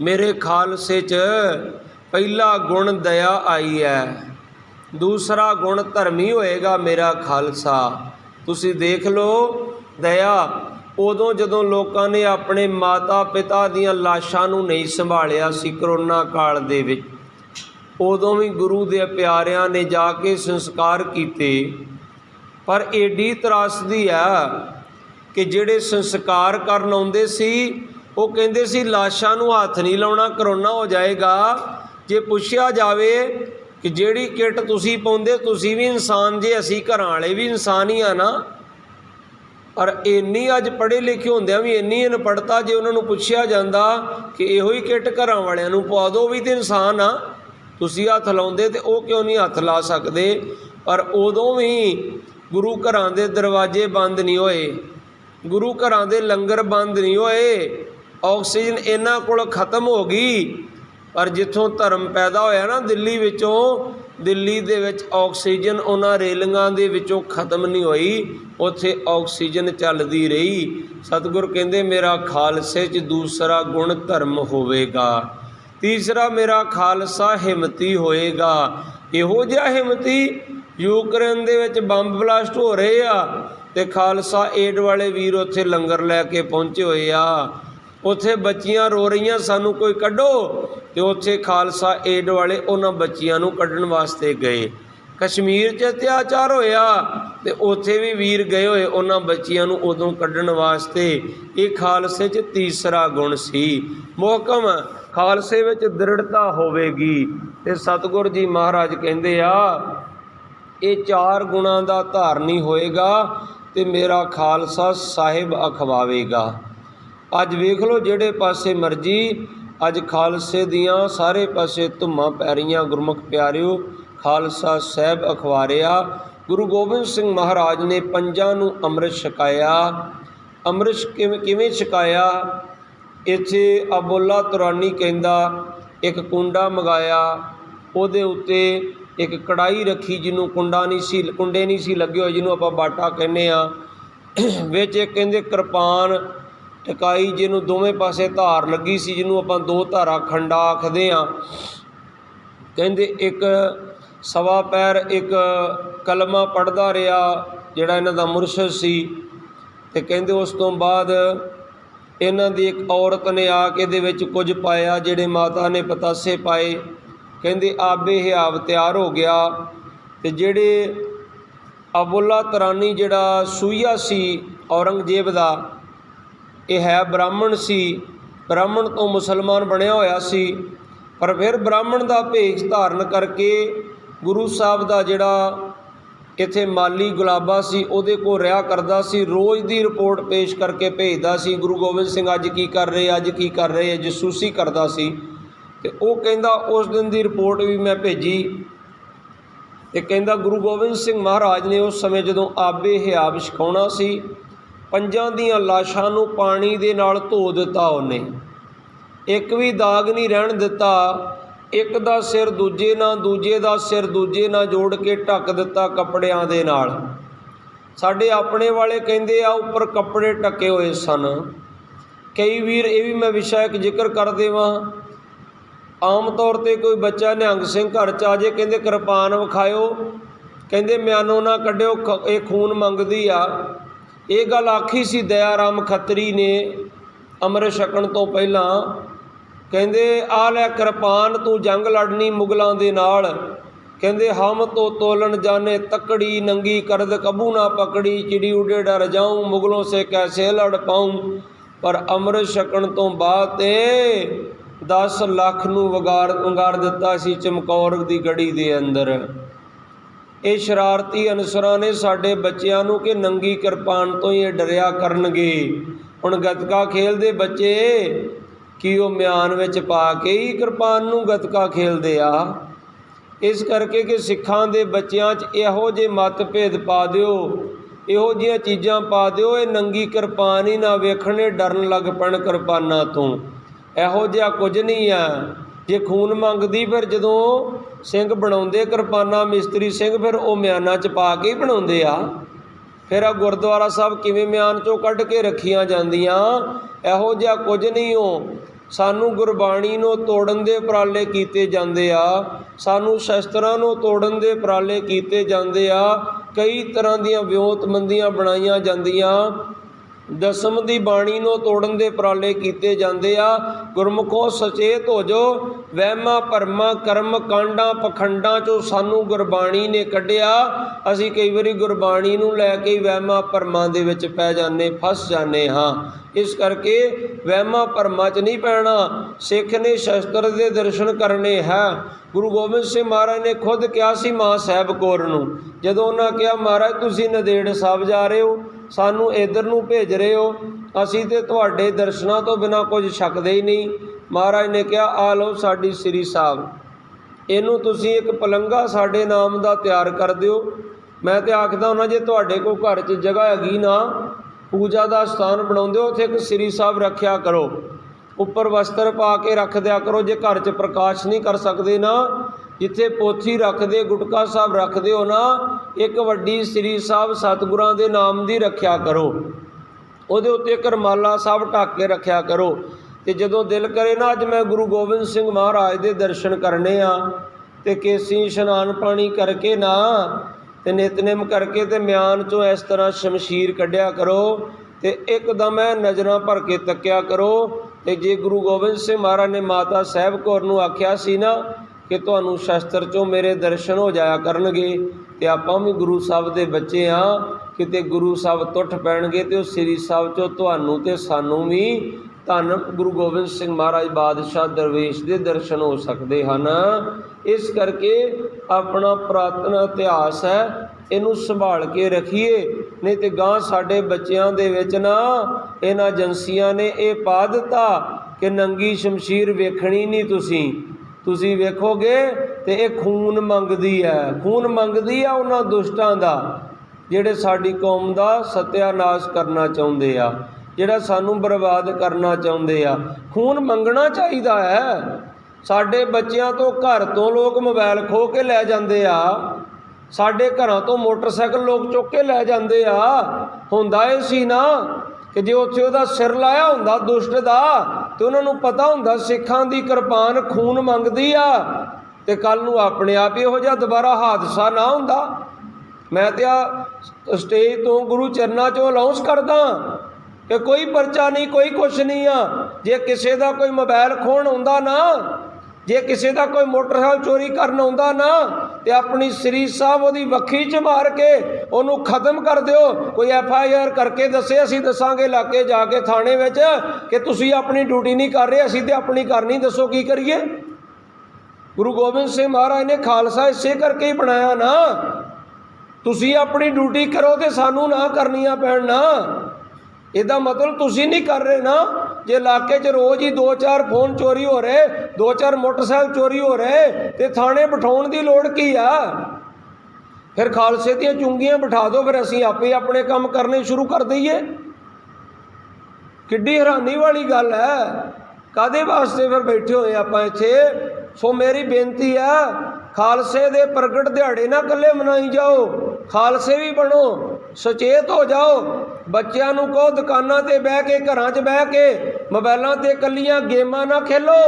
A: ਮੇਰੇ ਖਾਲਸੇ 'ਚ ਪਹਿਲਾ ਗੁਣ ਦਇਆ ਆਈ ਹੈ, ਦੂਸਰਾ ਗੁਣ ਧਰਮੀ ਹੋਏਗਾ ਮੇਰਾ ਖਾਲਸਾ। ਤੁਸੀਂ ਦੇਖ ਲਓ ਦਇਆ ਉਦੋਂ ਜਦੋਂ ਲੋਕਾਂ ਨੇ ਆਪਣੇ ਮਾਤਾ ਪਿਤਾ ਦੀਆਂ ਲਾਸ਼ਾਂ ਨੂੰ ਨਹੀਂ ਸੰਭਾਲਿਆ ਸੀ ਕਰੋਨਾ ਕਾਲ ਦੇ ਵਿੱਚ, ਉਦੋਂ ਵੀ ਗੁਰੂ ਦੇ ਪਿਆਰਿਆਂ ਨੇ ਜਾ ਕੇ ਸੰਸਕਾਰ ਕੀਤੇ। ਪਰ ਏਡੀ ਤਰਾਸਦੀ ਆ ਕਿ ਜਿਹੜੇ ਸੰਸਕਾਰ ਕਰਨ ਆਉਂਦੇ ਸੀ ਉਹ ਕਹਿੰਦੇ ਸੀ ਲਾਸ਼ਾਂ ਨੂੰ ਹੱਥ ਨਹੀਂ ਲਾਉਣਾ, ਕਰੋਨਾ ਹੋ ਜਾਏਗਾ। ਜੇ ਪੁੱਛਿਆ ਜਾਵੇ ਕਿ ਜਿਹੜੀ ਕਿੱਟ ਤੁਸੀਂ ਪਾਉਂਦੇ ਤੁਸੀਂ ਵੀ ਇਨਸਾਨ ਜੇ, ਅਸੀਂ ਘਰਾਂ ਵਾਲੇ ਵੀ ਇਨਸਾਨ ਹੀ ਆ ਨਾ। ਪਰ ਇੰਨੀ ਅੱਜ ਪੜ੍ਹੇ ਲਿਖੇ ਹੁੰਦਿਆਂ ਵੀ ਇੰਨੀ ਅਨਪੜ੍ਹਤਾ, ਜੇ ਉਹਨਾਂ ਨੂੰ ਪੁੱਛਿਆ ਜਾਂਦਾ ਕਿ ਇਹੋ ਹੀ ਕਿੱਟ ਘਰਾਂ ਵਾਲਿਆਂ ਨੂੰ ਪਵਾ ਦਿਓ, ਵੀ ਤਾਂ ਇਨਸਾਨ ਆ, ਤੁਸੀਂ ਹੱਥ ਲਾਉਂਦੇ ਤੇ ਉਹ ਕਿਉਂ ਨਹੀਂ ਹੱਥ ਲਾ ਸਕਦੇ। ਪਰ ਉਦੋਂ ਵੀ ਗੁਰੂ ਘਰਾਂ ਦੇ ਦਰਵਾਜ਼ੇ ਬੰਦ ਨਹੀਂ ਹੋਏ, ਗੁਰੂ ਘਰਾਂ ਦੇ ਲੰਗਰ ਬੰਦ ਨਹੀਂ ਹੋਏ। ਆਕਸੀਜਨ ਇਹਨਾਂ ਕੋਲ ਖਤਮ ਹੋ ਗਈ, ਪਰ ਜਿੱਥੋਂ ਧਰਮ ਪੈਦਾ ਹੋਇਆ ਨਾ ਦਿੱਲੀ ਵਿੱਚੋਂ, ਦਿੱਲੀ ਦੇ ਵਿੱਚ ਆਕਸੀਜਨ ਉਹਨਾਂ ਰੇਲਿੰਗਾਂ ਦੇ ਵਿੱਚੋਂ ਖਤਮ ਨਹੀਂ ਹੋਈ, ਉੱਥੇ ਆਕਸੀਜਨ ਚੱਲਦੀ ਰਹੀ। ਸਤਿਗੁਰ ਕਹਿੰਦੇ ਮੇਰਾ ਖਾਲਸੇ 'ਚ ਦੂਸਰਾ ਗੁਣ ਧਰਮ ਹੋਵੇਗਾ, ਤੀਸਰਾ ਮੇਰਾ ਖਾਲਸਾ ਹਿੰਮਤੀ ਹੋਏਗਾ। ਇਹੋ ਜਿਹਾ ਹਿੰਮਤੀ ਯੂਕਰੇਨ ਦੇ ਵਿੱਚ ਬੰਬ ਬਲਾਸਟ ਹੋ ਰਹੇ ਆ ਤੇ ਖਾਲਸਾ ਏਡ ਵਾਲੇ ਵੀਰ ਉੱਥੇ ਲੰਗਰ ਲੈ ਕੇ ਪਹੁੰਚੇ ਹੋਏ ਆ। ਉੱਥੇ ਬੱਚੀਆਂ ਰੋ ਰਹੀਆਂ ਸਾਨੂੰ ਕੋਈ ਕੱਢੋ, ਤੇ ਉੱਥੇ ਖਾਲਸਾ ਏਡ ਵਾਲੇ ਉਹਨਾਂ ਬੱਚੀਆਂ ਨੂੰ ਕੱਢਣ ਵਾਸਤੇ ਗਏ। ਕਸ਼ਮੀਰ 'ਚ ਅਤਿਆਚਾਰ ਹੋਇਆ ਤੇ ਉੱਥੇ ਵੀ ਵੀਰ ਗਏ ਹੋਏ ਉਹਨਾਂ ਬੱਚੀਆਂ ਨੂੰ ਉਦੋਂ ਕੱਢਣ ਵਾਸਤੇ। ਇਹ ਖਾਲਸੇ 'ਚ ਤੀਸਰਾ ਗੁਣ ਸੀ। ਮੁਹਕਮ ਖਾਲਸੇ ਵਿੱਚ ਦ੍ਰਿੜਤਾ ਹੋਵੇਗੀ। ਤੇ ਸਤਿਗੁਰ ਜੀ ਮਹਾਰਾਜ ਕਹਿੰਦੇ ਆ ਇਹ ਚਾਰ ਗੁਣਾਂ ਦਾ ਧਾਰਨੀ ਹੋਏਗਾ ਤੇ ਮੇਰਾ ਖਾਲਸਾ ਸਾਹਿਬ ਅਖਵਾਵੇਗਾ। ਅੱਜ ਵੇਖ ਲਓ ਜਿਹੜੇ ਪਾਸੇ ਮਰਜੀ, ਅੱਜ ਖਾਲਸੇ ਦੀਆਂ ਸਾਰੇ ਪਾਸੇ ਧੁੰਮਾਂ ਪੈ ਰਹੀਆਂ। ਗੁਰਮੁਖ ਪਿਆਰਿਓ, ਖਾਲਸਾ ਸਾਹਿਬ ਅਖਵਾਰਿਆ। ਗੁਰੂ ਗੋਬਿੰਦ ਸਿੰਘ ਮਹਾਰਾਜ ਨੇ ਪੰਜਾਂ ਨੂੰ ਅੰਮ੍ਰਿਤ ਛਕਾਇਆ। ਅੰਮ੍ਰਿਤ ਕਿਵੇਂ ਛਕਾਇਆ? ਇੱਥੇ ਅਬੋਲਾ ਤੁਰਾਨੀ ਕਹਿੰਦਾ ਇੱਕ ਕੁੰਡਾ ਮੰਗਾਇਆ, ਉਹਦੇ ਉੱਤੇ ਇੱਕ ਕੜਾਈ ਰੱਖੀ ਜਿਹਨੂੰ ਕੁੰਡੇ ਨਹੀਂ ਸੀ ਲੱਗੇ ਹੋਏ, ਜਿਹਨੂੰ ਆਪਾਂ ਬਾਟਾ ਕਹਿੰਦੇ ਆ। ਵਿੱਚ ਇੱਕ ਕਹਿੰਦੇ ਕਿਰਪਾਨ ਟਕਾਈ, ਜਿਹਨੂੰ ਦੋਵੇਂ ਪਾਸੇ ਧਾਰ ਲੱਗੀ ਸੀ, ਜਿਹਨੂੰ ਆਪਾਂ ਦੋ ਧਾਰਾ ਖੰਡਾ ਆਖਦੇ ਹਾਂ। ਕਹਿੰਦੇ ਇੱਕ सवा पैर एक कलमा पढ़दा रहा जिहड़ा इन्हां दा मुरशद सी। ते कहंदे उस तो बाद इन्हां दी एक औरत ने आके दे विच कुछ पाया, जिहड़े माता ने पतासे पाए। कहंदे आबे हियाव तैयार हो गया। ते जिहड़े अबुल्ला तरानी जिहड़ा सूइया सी औरंगजेब दा, यह है ब्राह्मण सी, ब्राह्मण तो मुसलमान बनया होया सी, पर फिर ब्राह्मण का भेष धारण करके गुरु साहब का जिहड़ा इत्थे माली गुलाबा सी उहदे कोल रहा करदा सी। रोज़ की रिपोर्ट पेश करके भेजदा सी, गुरु गोबिंद सिंह अज की कर रहे, अज की कर रहे, जसूसी करदा सी। ते ओह कहंदा उस दिन की रिपोर्ट भी मैं भेजी। ते कहंदा गुरु गोबिंद सिंह महाराज ने उस समय जदों आबे हियाब छकाउणा सी, 5 दियां लाशां नूं पानी दे नाल धो दिता। उन्हें एक भी दाग नहीं रहन दिता। एक दा सिर दूजे नाल, दूजे दा सिर दूजे नाल जोड़ के ढक दिता कपड़ियां दे नाल। साडे अपने वाले कहंदे आ उपर कपड़े ढके होए सन। कई वीर ये भी मैं विषय एक जिक्र कर देवां, आम तौर पर कोई बच्चा निहंग सिंह घर च आ जाए, कहंदे किरपान विखाओ, कहंदे म्यानो ना कढ़िओ, ये खून मंगदी आ। ये गल आखी सी दया राम खत्री ने अमृत छकण तो पहलां। कहंदे आ लै किरपान, तू जंग लड़नी मुगलों दे नाल। कहंदे हम तो तोलन जाने तकड़ी, नंगी करद कबू ना पकड़ी, चिड़ी उड़े डर जाऊँ, मुगलों से कैसे लड़ पाऊँ। पर अमृत छकण तो बाद 10 लाख नूं वंगार दिता सी चमकौर दी गड़ी दे अंदर। ये शरारती अनसरां ने साडे बच्चिआं नूं कि नंगी किरपान तो ही डरिया करनगे। हुण गतका खेलदे बच्चे कि वो म्यान विच पा के ही किरपान नूं गतका खेलदे आ। इस करके कि सिखां दे बच्चिआं च इहो जे मतभेद पा दिओ, इहो जिहियां चीज़ां पा दिओ, ये नंगी किरपान ही ना वेखणे डरन लग पैण किरपानां तों। इहो जिहा कुछ नहीं है। जे खून मंगदी फिर जदों सिंह बनाउंदे किरपानां मिस्त्री सिंह, फिर वो म्यानां च पा के ही बनाउंदे आ। फिर आ गुरद्वारा साहब किवें म्यान चों कढ़ के रखियां जांदियां, इहो जिहा कुछ नहीं हो। सानू गुरबाणी नूं तोड़न दे उपराले कीते जांदे आ, सानू शस्त्रां नूं तोड़न दे उपराले कीते जांदे आ। कई तरह दीयां विओतमंदियां बनाईयां जांदियां, दसम की बाणी नूं तोड़न दे उपराले कीते जांदे आ। गुरमुखों सचेत हो जो, वहमां भरमां कर्म कांडां पखंडां चों सानू गुरबाणी ने कढ़िया। असीं कई वारी गुरबाणी नूं लैके वहमां भरमां दे विच पै जाने, फस जाने हाँ। इस करके वहमां भरमां च नहीं पैना। सिख ने शस्त्र दे दर्शन करने है। गुरु गोबिंद सिंह महाराज ने खुद कहा सी मां साहब कौर नूं, जदों उन्हां कहा महाराज तुसीं नंदेड़ साहब जा रहे हो, सानू इधर नूं भेज रहे हो, असीं ते तुहाडे दर्शनां तो बिना कुछ छकदे ही नहीं। महाराज ने कहा आ लो साडी श्री साहब, इनू तुसीं एक पलंगा साडे नाम दा तैयार कर दिओ। मैं तो आखदा हुन्ना जे तुहाडे कोल घर च जगह हैगी ना, पूजा का स्थान बनाउंदे हो, उत्थे एक श्री साहब रखिया करो, उपर वस्त्र पा के रख दिया करो। जे घर च प्रकाश नहीं कर सकते ना, जिथे पोथी रखदे गुटका साहब रखदे हो ना, एक वड्डी श्री साहब सतगुरां दे नाम दी रखिया करो, उहदे उत्ते करमाला साहब ढक के रखिया करो। ते जदों दिल करे ना अज मैं गुरु गोबिंद सिंह महाराज दे दर्शन करने आ, ते केसी इशनान पानी करके ना ते नितनेम करके ते म्यान चों इस तरह शमशीर कढ़िया करो, ते एकदम नज़रां भर के तक्या करो। ते जे गुरु गोबिंद सिंह महाराज ने माता साहब कौर नूं आख्या सी ना कि तुहानूं शस्त्र चों मेरे दर्शन हो जाया करनगे, ते आपां भी गुरु साहब दे बच्चे हाँ, किते गुरु साहब टुट पैणगे ते उह श्री साहब चों तुहानूं ते सानूं भी धन गुरु गोबिंद सिंह महाराज बादशाह दरवेश के दर्शन हो सकते हैं। इस करके अपना पुरातन इतिहास है, इनू संभाल के रखिए, नहीं तो गांह साडे बच्चों दे विच ना इन्हां एजेंसियां ने यह पा दिता कि नंगी शमशीर वेखणी नहीं, तुसी वेखोगे तो यह खून मंगदी है, खून मंगदी है उन्हां दुष्टां दा जिहड़े साडी कौम दा सत्यानाश करना चाहुंदे आ, जिहड़ा सानू बर्बाद करना चाहुंदे आ। खून मंगना चाहिदा है। साडे बच्चियां तो घर तो लोग मोबाइल खो के लै जांदे आ, साडे घरां तो मोटरसाइकिल लोग चुक के लै जांदे आ। हुंदा इह सी ना कि जे उत्थे उहदा सिर लाया हुंदा दुष्ट दा, ते उन्हां नूं पता हुंदा सिखां दी किरपान खून मंगदी आ, तो कल नूं अपने आप इहो जिहा दोबारा हादसा ना हुंदा। मैं तो आ स्टेज तो गुरु चरनां चों अलाउंस करदा कि कोई परचा नहीं, कोई कुछ नहीं आ। जे किसी का कोई मोबाइल खोण आउंदा ना, जे किसी का कोई मोटरसाइकिल चोरी करन आउंदा ना, तो अपनी सरी साहब उहदी वक्खी च मार के उहनूं खत्म कर दिओ। कोई FIR करके दसे, असीं दसांगे इलाके जाके थाणे विच कि तुसीं अपनी ड्यूटी नहीं कर रहे, असीं ते अपनी करनी, दसो की करिए। गुरु गोबिंद सिंह महाराज ने खालसा इसे करके ही बनाया ना, तुसीं अपनी ड्यूटी करो तो सानू ना करनियां पैण ना। ਇਹਦਾ मतलब ਤੁਸੀਂ नहीं कर रहे ना। जे इलाके च रोज़ ही 2-4 फोन चोरी हो रहे, 2-4 मोटरसाइकिल चोरी हो रहे, तो थाने बिठाउण की लोड़ की आ? फिर खालसे दी चुंगियां बिठा दो, फिर असीं आपे अपने काम करने शुरू कर दईए। किड्डी हैरानी वाली गल है। कादे वास्ते फिर बैठे हुए आपां इत्थे? सो मेरी बेनती है, खालसे दे प्रगट दिहाड़े ना कल्ले मनाई जाओ, खालसे भी बनो, सचेत हो जाओ। बच्चों नूं कहो दुकानां ते बह के, घरां च बह के मोबाइलां ते कल्लियां गेमां ना खेलो,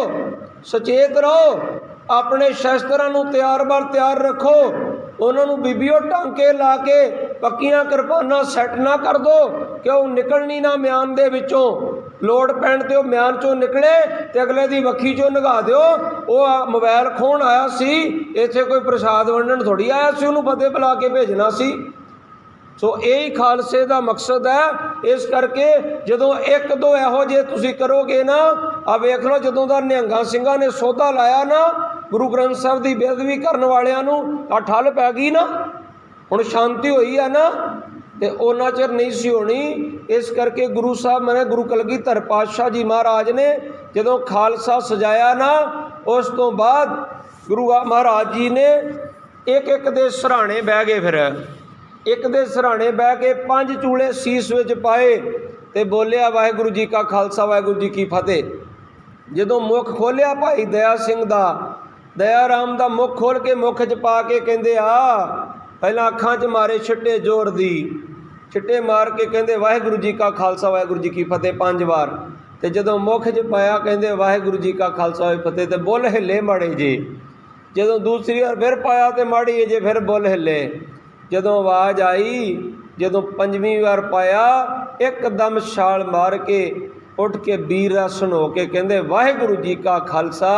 A: सचेत रहो। अपने शस्त्रां नूं तैयार बर तैयार रखो। उन्होंने बीबीओ टांके ला के पक्कियां किरपानां सैट ना कर दो कि वह निकलनी ना म्यान दे विचों। लोड़ पैण ते वह म्यान चों निकले तो अगले दी वक्खी चों नगा दिओ। वह मोबाइल खोण आया सी, इत्थे कोई प्रसाद वंडण थोड़ी आया सी, उहनूं फतेह बुला के भेजना सी। सो यही खालसे का मकसद है। इस करके जदों एक दो इहो जे तुसीं करोगे ना, आ वेख लो जदों दा निहंगा सिंघां ने सौदा लाया ना गुरु ग्रंथ साहिब की बेअदबी करने वालियां नूं, आ ठल पै गई ना, हुण शांति होई है ना, तो उन्ना चिर नहीं सी होनी। इस करके गुरु साहब मैंने गुरु कलगीधर पातशाह जी महाराज ने जदों खालसा सजाया ना, उस तो बाद गुरु महाराज जी ने एक एक दे सराणे बह गए। फिर एक दे सराणे बह के 5 चूड़े सीस विच पाए ते बोलिया वाहिगुरू जी का खालसा वाहिगुरू जी की फतेह। जदों मुख खोलिया भाई दया सिंह दा, दया राम दा मुख खोल के मुख च पा के कहंदे आ पहला अखां च मारे छिट्टे जोर दी, छिट्टे मार के कहंदे वाहिगुरू जी का खालसा वाहिगुरू जी की फतेह 5 बार। ते जदों मुख च पाया कहंदे वाहिगुरू जी का खालसा वाहिगुरू फतेह, ते बुल हिले माड़े जे। जदों दूसरी बार फिर पाया तो माड़ी जे, फिर बुल हिले। जदों आवाज़ आई, जदों 5वीं बार पाया एकदम छाल मार के उठ के वीर आसन हो के कहंदे वाहिगुरू जी का खालसा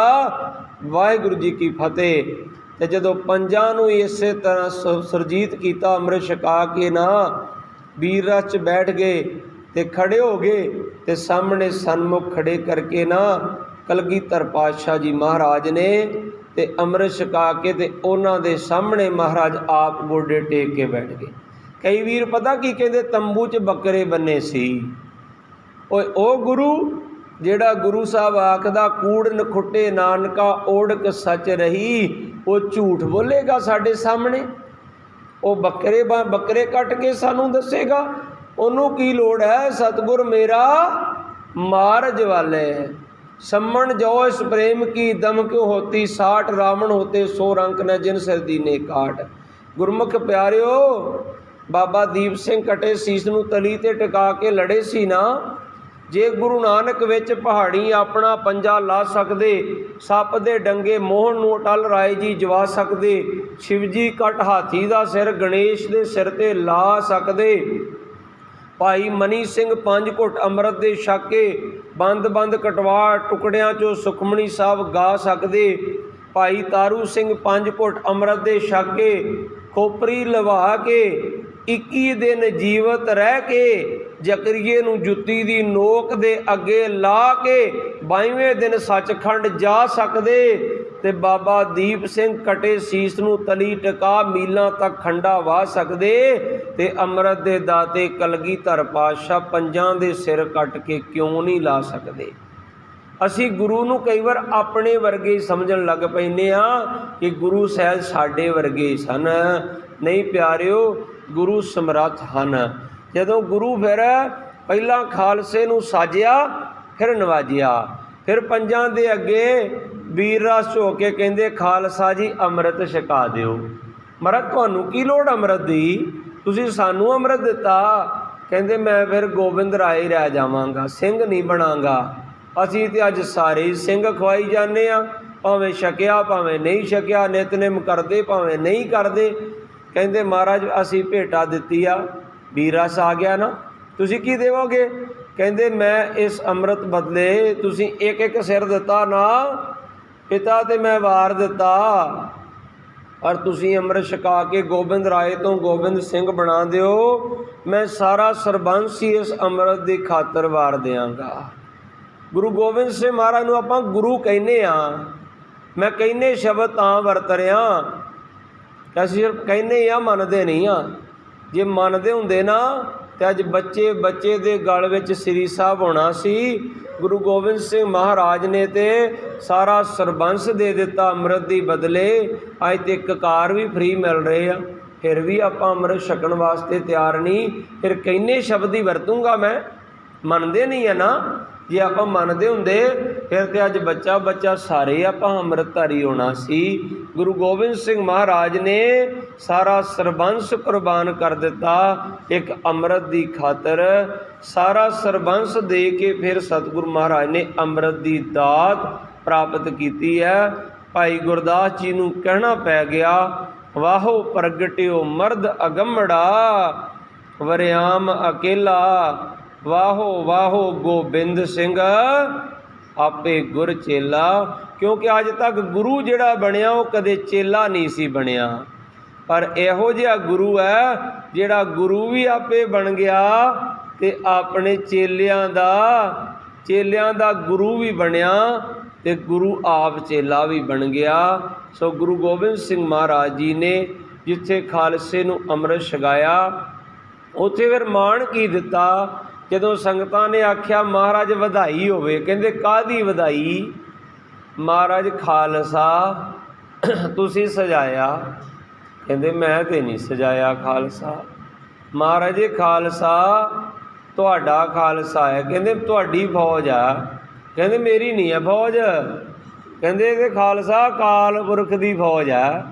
A: वाहिगुरू जी की फतेह। ते जदों पंजां नूं इस तरह सुरजीत किया, अमृत छका के ना वीर रस च बैठ गए ते खड़े हो गए, ते सामने सन्मुख खड़े करके ना कलगीधर पातशाह जी महाराज ने ते अमृत छका के ते उन्हां दे सामने महाराज आप गोडे टेक के बैठ गए। कई वीर पता की कहते तंबू च बकरे बने सी। ओ गुरु जेड़ा गुरु साहब आखदा कूड़ नखुट्टे नानका ओढ़क सच रही, वो झूठ बोलेगा साडे सामने? वो बकरे कट के सानू दसेगा? उन्हों की लोड़ है? सतगुर मेरा मारज वाले सम्मन जो इस प्रेम की दम क्यों होती, 60 रावण होते 100 रंक न जिन सिर दीने काट। गुरमुख प्यारिओ, बाबा दीप सिंह कटे सीस नूं तली ते टिका के लड़े सी ना। जे गुरु नानक विच पहाड़ी अपना पंजा ला सकदे, सप दे डंगे मोहन नूं अटल राय जी जवा सकदे, शिवजी कट हाथी दा सिर गणेश दे सिर ते ला सकदे, भाई मनी सिंह 5 घुट अमृत दे छाके बंद बंद कटवा टुकड़ियां चो सुखमनी साहब गा सकदे, भाई तारू सिंह 5 घुट अमृत दे छाके खोपरी लवा के 21 दिन जीवत रह के जकरिए नूं जुत्ती दी नोक दे अगे ला के 22वें दिन सचखंड जा सकदे, ते बाबा दीप सिंह कटे सीस नूं तली टका मीलों तक खंडा वाह सकदे, ते अमृत दे दाते कलगीधर पातशाह पंजां दे सिर कट के क्यों नहीं ला सकदे। असी गुरु नूं कई बार अपने वर्गे ही समझण लग पैंदे आ कि गुरु सहज साडे वर्गे सन। नहीं प्यारिओ, गुरु समर्थ हन। जदों गुरु फिर पहला खालसे नूं साजिया, फिर नवाजिया, फिर पंजां दे अगे वीर रस हो के कहंदे खालसा जी अमृत छका दिओ। महाराज तुहानूं की लोड़ अमृत दी, तुसीं सानूं अमृत दिता। कहंदे मैं फिर गोबिंद राय ही रह जावांगा, सिंह नहीं बनांगा। असीं ते अज सारे ही सिंह खवाई जाने आ, ਭਾਵੇਂ ਛਕਿਆ ਭਾਵੇਂ ਨਹੀਂ ਛਕਿਆ, ਨਿਤਨੇਮ ਕਰਦੇ ਭਾਵੇਂ ਨਹੀਂ ਕਰਦੇ। ਕਹਿੰਦੇ ਮਹਾਰਾਜ ਅਸੀਂ ਭੇਟਾ ਦਿੱਤੀ ਆ, ਵੀਰ ਰਸ ਆ ਗਿਆ ਨਾ, ਤੁਸੀਂ ਕੀ ਦੇਵੋਗੇ? ਕਹਿੰਦੇ ਮੈਂ ਇਸ ਅੰਮ੍ਰਿਤ ਬਦਲੇ ਤੁਸੀਂ ਇੱਕ ਇੱਕ ਸਿਰ ਦਿੱਤਾ ਨਾ ਪਿਤਾ, ਤੇ ਮੈਂ ਵਾਰ ਦਿੱਤਾ, ਔਰ ਤੁਸੀਂ ਅੰਮ੍ਰਿਤ ਛਕਾ ਕੇ ਗੋਬਿੰਦ ਰਾਏ ਤੋਂ ਗੋਬਿੰਦ ਸਿੰਘ ਬਣਾ ਦਿਓ, ਮੈਂ ਸਾਰਾ ਸਰਬੰਸ ਹੀ ਇਸ ਅੰਮ੍ਰਿਤ ਦੀ ਖਾਤਰ ਵਾਰ ਦਿਆਂਗਾ। ਗੁਰੂ ਗੋਬਿੰਦ ਸਿੰਘ ਮਹਾਰਾਜ ਨੂੰ ਆਪਾਂ ਗੁਰੂ ਕਹਿੰਦੇ ਹਾਂ। ਮੈਂ ਕਹਿੰਦੇ ਸ਼ਬਦ ਤਾਂ ਵਰਤ ਰਿਹਾ, ਅਸੀਂ ਸਿਰਫ ਕਹਿੰਦੇ ਹਾਂ, ਮੰਨਦੇ ਨਹੀਂ ਹਾਂ। ਜੇ ਮੰਨਦੇ ਹੁੰਦੇ ਨਾ ਤੇ ਅੱਜ ਬੱਚੇ ਦੇ ਗਲ ਵਿੱਚ ਸ੍ਰੀ ਸਾਹਿਬ ਹੋਣਾ ਸੀ। ਗੁਰੂ ਗੋਬਿੰਦ ਸਿੰਘ ਮਹਾਰਾਜ ਨੇ ਤੇ ਸਾਰਾ ਸਰਬੰਸ ਦੇ ਦਿੱਤਾ ਅੰਮ੍ਰਿਤ ਦੀ ਬਦਲੇ। ਅੱਜ ਤੇ ਕਕਾਰ ਵੀ ਫ੍ਰੀ ਮਿਲ ਰਹੇ ਆ, ਫਿਰ ਵੀ ਆਪਾਂ ਅੰਮ੍ਰਿਤ ਛਕਣ ਵਾਸਤੇ ਤਿਆਰ ਨਹੀਂ। ਫਿਰ ਕਹਿੰਦੇ ਸ਼ਬਦ ਹੀ ਵਰਤੂੰਗਾ ਮੈਂ, ਮੰਨਦੇ ਨਹੀਂ ਹੈ ਨਾ। ਜੇ ਆਪਾਂ ਮੰਨਦੇ ਹੁੰਦੇ ਫਿਰ ਤੇ ਅੱਜ ਬੱਚਾ ਸਾਰੇ ਆਪਾਂ ਅੰਮ੍ਰਿਤਧਾਰੀ ਹੋਣਾ ਸੀ। ਗੁਰੂ ਗੋਬਿੰਦ ਸਿੰਘ ਮਹਾਰਾਜ ਨੇ ਸਾਰਾ ਸਰਬੰਸ ਕੁਰਬਾਨ ਕਰ ਦਿੱਤਾ ਇੱਕ ਅੰਮ੍ਰਿਤ ਦੀ ਖਾਤਰ। ਸਾਰਾ ਸਰਬੰਸ ਦੇ ਕੇ ਫਿਰ ਸਤਿਗੁਰੂ ਮਹਾਰਾਜ ਨੇ ਅੰਮ੍ਰਿਤ ਦੀ ਦਾਤ ਪ੍ਰਾਪਤ ਕੀਤੀ ਹੈ। ਭਾਈ ਗੁਰਦਾਸ ਜੀ ਨੂੰ ਕਹਿਣਾ ਪੈ ਗਿਆ, ਵਾਹੋ ਪ੍ਰਗਟਿਓ ਮਰਦ ਅਗੰਮੜਾ, ਵਰਿਆਮ ਅਕੇਲਾ, ਵਾਹੋ ਵਾਹੋ ਗੋਬਿੰਦ ਸਿੰਘ ਆਪੇ ਗੁਰ ਚੇਲਾ। ਕਿਉਂਕਿ ਅੱਜ ਤੱਕ ਗੁਰੂ ਜਿਹੜਾ ਬਣਿਆ ਉਹ ਕਦੇ ਚੇਲਾ ਨਹੀਂ ਸੀ ਬਣਿਆ, ਪਰ ਇਹੋ ਜਿਹਾ ਗੁਰੂ ਹੈ ਜਿਹੜਾ ਗੁਰੂ ਵੀ ਆਪੇ ਬਣ ਗਿਆ ਤੇ ਆਪਣੇ ਚੇਲਿਆਂ ਦਾ ਗੁਰੂ ਵੀ ਬਣਿਆ ਤੇ ਗੁਰੂ ਆਪ ਚੇਲਾ ਵੀ ਬਣ ਗਿਆ। ਸੋ ਗੁਰੂ ਗੋਬਿੰਦ ਸਿੰਘ ਮਹਾਰਾਜ ਜੀ ਨੇ ਜਿੱਥੇ ਖਾਲਸੇ ਨੂੰ ਅੰਮ੍ਰਿਤ ਛਕਾਇਆ, ਉੱਥੇ ਫਿਰ ਮਾਣ ਕੀ ਦਿੱਤਾ। ਜਦੋਂ ਸੰਗਤਾਂ ਨੇ ਆਖਿਆ ਮਹਾਰਾਜ ਵਧਾਈ ਹੋਵੇ, ਕਹਿੰਦੇ ਕਾਹਦੀ ਵਧਾਈ? ਮਹਾਰਾਜ ਖਾਲਸਾ ਤੁਸੀਂ ਸਜਾਇਆ। ਕਹਿੰਦੇ ਮੈਂ ਤੇ ਨਹੀਂ ਸਜਾਇਆ ਖਾਲਸਾ। ਮਹਾਰਾਜ ਖਾਲਸਾ ਤੁਹਾਡਾ ਖਾਲਸਾ ਹੈ। ਕਹਿੰਦੇ ਤੁਹਾਡੀ ਫੌਜ ਆ। ਕਹਿੰਦੇ ਮੇਰੀ ਨਹੀਂ ਹੈ ਫੌਜ। ਕਹਿੰਦੇ ਇਹ ਖਾਲਸਾ ਅਕਾਲ ਪੁਰਖ ਦੀ ਫੌਜ ਹੈ।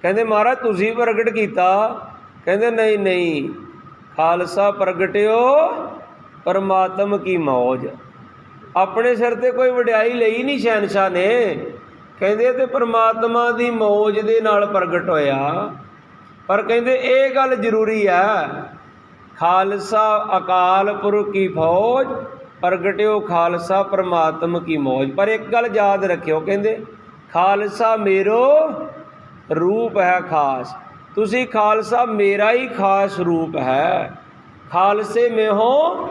A: ਕਹਿੰਦੇ ਮਹਾਰਾਜ ਤੁਸੀਂ ਪ੍ਰਗਟ ਕੀਤਾ। ਕਹਿੰਦੇ ਨਹੀਂ ਖਾਲਸਾ ਪ੍ਰਗਟਿਓ ਪਰਮਾਤਮ ਕੀ ਮੌਜ। ਆਪਣੇ ਸਿਰ ਤੇ ਕੋਈ ਵਡਿਆਈ ਲਈ ਨਹੀਂ ਸ਼ਹਿਨਸ਼ਾਹ ਨੇ। ਕਹਿੰਦੇ ਤੇ ਪਰਮਾਤਮਾ ਦੀ ਮੌਜ ਦੇ ਨਾਲ ਪ੍ਰਗਟ ਹੋਇਆ। ਪਰ ਕਹਿੰਦੇ ਇਹ ਗੱਲ ਜ਼ਰੂਰੀ ਹੈ, ਖਾਲਸਾ ਅਕਾਲ ਪੁਰਖ ਕੀ ਫੌਜ, ਪ੍ਰਗਟਿਓ ਖਾਲਸਾ ਪਰਮਾਤਮ ਕੀ ਮੌਜ। ਪਰ ਇੱਕ ਗੱਲ ਯਾਦ ਰੱਖਿਓ, ਕਹਿੰਦੇ ਖਾਲਸਾ ਮੇਰੋ ਰੂਪ ਹੈ ਖਾਸ। ਤੁਸੀਂ ਖਾਲਸਾ ਮੇਰਾ ਹੀ ਖਾਸ ਰੂਪ ਹੈ। ਖਾਲਸੇ ਮੇ ਹੋ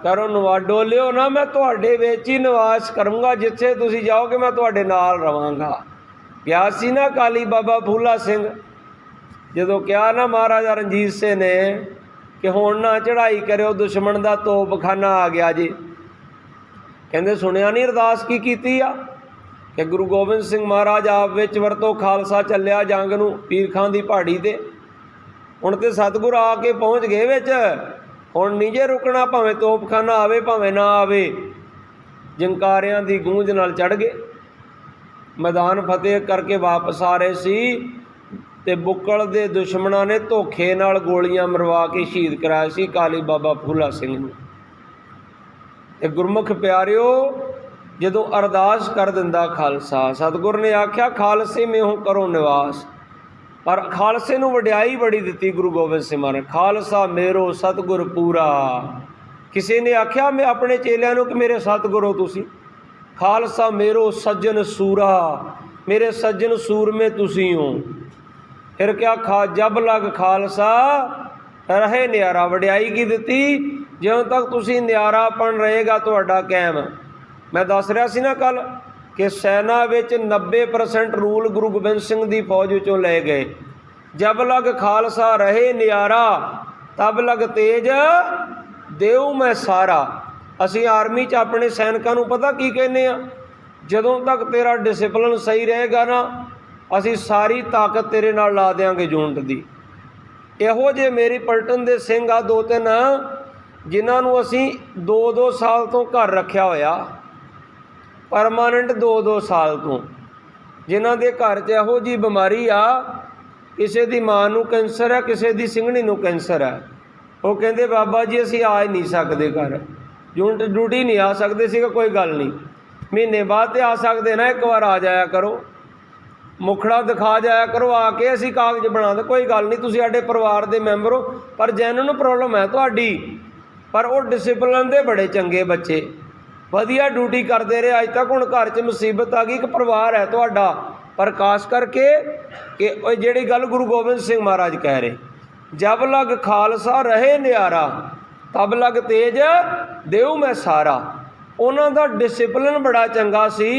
A: ਕਰੋ ਨਿਵਾਸ। ਡੋਲਿਓ ਨਾ, ਮੈਂ ਤੁਹਾਡੇ ਵਿੱਚ ਹੀ ਨਿਵਾਸ ਕਰੂੰਗਾ। ਜਿੱਥੇ ਤੁਸੀਂ ਜਾਓਗੇ ਮੈਂ ਤੁਹਾਡੇ ਨਾਲ ਰਵਾਂਗਾ। ਕਿਹਾ ਸੀ ਨਾ ਕਾਲੀ ਬਾਬਾ ਫੂਲਾ ਸਿੰਘ, ਜਦੋਂ ਕਿਹਾ ਨਾ ਮਹਾਰਾਜਾ ਰਣਜੀਤ ਸਿੰਘ ਨੇ ਕਿ ਹੁਣ ਨਾ ਚੜ੍ਹਾਈ ਕਰਿਓ, ਦੁਸ਼ਮਣ ਦਾ ਤੋਪਖਾਨਾ ਆ ਗਿਆ ਜੀ। ਕਹਿੰਦੇ ਸੁਣਿਆ ਨਹੀਂ ਅਰਦਾਸ ਕੀ ਕੀਤੀ ਆ ਕਿ ਗੁਰੂ ਗੋਬਿੰਦ ਸਿੰਘ ਮਹਾਰਾਜ ਆਪ ਵਿੱਚ ਵਰਤੋ, ਖਾਲਸਾ ਚੱਲਿਆ ਜੰਗ ਨੂੰ ਪੀਰ ਖਾਂ ਦੀ ਪਹਾੜੀ 'ਤੇ। ਹੁਣ ਤੇ ਸਤਿਗੁਰ ਆ ਕੇ ਪਹੁੰਚ ਗਏ ਵਿੱਚ, ਹੁਣ ਨਹੀਂ ਜੇ ਰੁਕਣਾ, ਭਾਵੇਂ ਤੋਪਖਾਨਾ ਆਵੇ ਭਾਵੇਂ ਨਾ ਆਵੇ। ਜੰਕਾਰਿਆਂ ਦੀ ਗੂੰਜ ਨਾਲ ਚੜ੍ਹ ਗਏ, ਮੈਦਾਨ ਫਤਿਹ ਕਰਕੇ ਵਾਪਸ ਆ ਰਹੇ ਸੀ ਤੇ ਬੁੱਕਲ ਦੇ ਦੁਸ਼ਮਣਾਂ ਨੇ ਧੋਖੇ ਨਾਲ ਗੋਲੀਆਂ ਮਰਵਾ ਕੇ ਸ਼ਹੀਦ ਕਰਾਇਆ ਸੀ ਕਾਲੀ ਬਾਬਾ ਫੂਲਾ ਸਿੰਘ ਨੂੰ। ਤੇ ਗੁਰਮੁਖ ਪਿਆਰਿਓ, ਜਦੋਂ ਅਰਦਾਸ ਕਰ ਦਿੰਦਾ ਖਾਲਸਾ, ਸਤਿਗੁਰ ਨੇ ਆਖਿਆ ਖਾਲਸੇ ਮੇਹੋਂ ਕਰੋ ਨਿਵਾਸ। ਪਰ ਖਾਲਸੇ ਨੂੰ ਵਡਿਆਈ ਬੜੀ ਦਿੱਤੀ ਗੁਰੂ ਗੋਬਿੰਦ ਸਿੰਘ ਮਹਾਰਾਜ। ਖਾਲਸਾ ਮੇਰੋ ਸਤਿਗੁਰ ਪੂਰਾ। ਕਿਸੇ ਨੇ ਆਖਿਆ ਮੈਂ ਆਪਣੇ ਚੇਲਿਆਂ ਨੂੰ ਕਿ ਮੇਰੇ ਸਤਿਗੁਰ ਹੋ ਤੁਸੀਂ। ਖਾਲਸਾ ਮੇਰੋ ਸੱਜਣ ਸੂਰਾ, ਮੇਰੇ ਸੱਜਣ ਸੂਰਮੇ ਤੁਸੀਂ ਹੋ। ਫਿਰ ਕਿਆ ਜਬ ਲਗ ਖਾਲਸਾ ਰਹੇ ਨਿਆਰਾ। ਵਡਿਆਈ ਕੀ ਦਿੱਤੀ? ਜਦੋਂ ਤੱਕ ਤੁਸੀਂ ਨਿਆਰਾਪਣ ਰਹੇਗਾ ਤੁਹਾਡਾ ਕਾਇਮ। ਮੈਂ ਦੱਸ ਰਿਹਾ ਸੀ ਨਾ ਕੱਲ੍ਹ ਕਿ ਸੈਨਾ ਵਿੱਚ 90% ਰੂਲ ਗੁਰੂ ਗੋਬਿੰਦ ਸਿੰਘ ਦੀ ਫੌਜ ਵਿੱਚੋਂ ਲਏ ਗਏ। ਜਬ ਲਗ ਖਾਲਸਾ ਰਹੇ ਨਿਆਰਾ, ਤਬ ਲਗ ਤੇਜ ਦੇਉ ਮੈਂ ਸਾਰਾ। ਅਸੀਂ ਆਰਮੀ 'ਚ ਆਪਣੇ ਸੈਨਿਕਾਂ ਨੂੰ ਪਤਾ ਕੀ ਕਹਿੰਦੇ ਆ? ਜਦੋਂ ਤੱਕ ਤੇਰਾ ਡਿਸਿਪਲਿਨ ਸਹੀ ਰਹੇਗਾ ਨਾ, ਅਸੀਂ ਸਾਰੀ ਤਾਕਤ ਤੇਰੇ ਨਾਲ ਲਾ ਦਿਆਂਗੇ ਯੂਨਿਟ ਦੀ। ਇਹੋ ਜਿਹੇ ਮੇਰੀ ਪਲਟਨ ਦੇ ਸਿੰਘ ਆ 2-3 ਜਿਨ੍ਹਾਂ ਨੂੰ ਅਸੀਂ 2-2 ਸਾਲ ਤੋਂ ਘਰ ਰੱਖਿਆ ਹੋਇਆ, ਪਰਮਾਨੈਂਟ 2-2 ਸਾਲ ਤੋਂ, ਜਿਨ੍ਹਾਂ ਦੇ ਘਰ 'ਚ ਇਹੋ ਜਿਹੀ ਬਿਮਾਰੀ ਆ, ਕਿਸੇ ਦੀ ਮਾਂ ਨੂੰ ਕੈਂਸਰ ਹੈ, ਕਿਸੇ ਦੀ ਸਿੰਘਣੀ ਨੂੰ ਕੈਂਸਰ ਹੈ। ਉਹ ਕਹਿੰਦੇ ਬਾਬਾ ਜੀ ਅਸੀਂ ਆ ਹੀ ਨਹੀਂ ਸਕਦੇ ਘਰ, ਯੂਨਿਟ ਡਿਊਟੀ ਨਹੀਂ ਆ ਸਕਦੇ ਸੀਗਾ। ਕੋਈ ਗੱਲ ਨਹੀਂ, महीने बाद तो आ सकते ना, एक बार आ जाया करो, मुखड़ा दिखा जाया करो आके, असी कागज बना दे, कोई गल नहीं, तुसीं साडे परिवार के मैंबर हो। पर जैनून प्रॉब्लम है तुहाडी, पर वो डिसिपलिन दे बड़े चंगे बच्चे, वधिया ड्यूटी करते रहे अज तक। हुण घर च मुसीबत आ गई, एक परिवार है तुहाडा, पर खास करके कि जिहड़ी गल गुरु गोबिंद सिंह महाराज कह रहे, जब लग खालसा रहे न्यारा तब लग तेज देऊ मैं सारा। उन्हां दा डिसिपलिन बड़ा चंगा सी।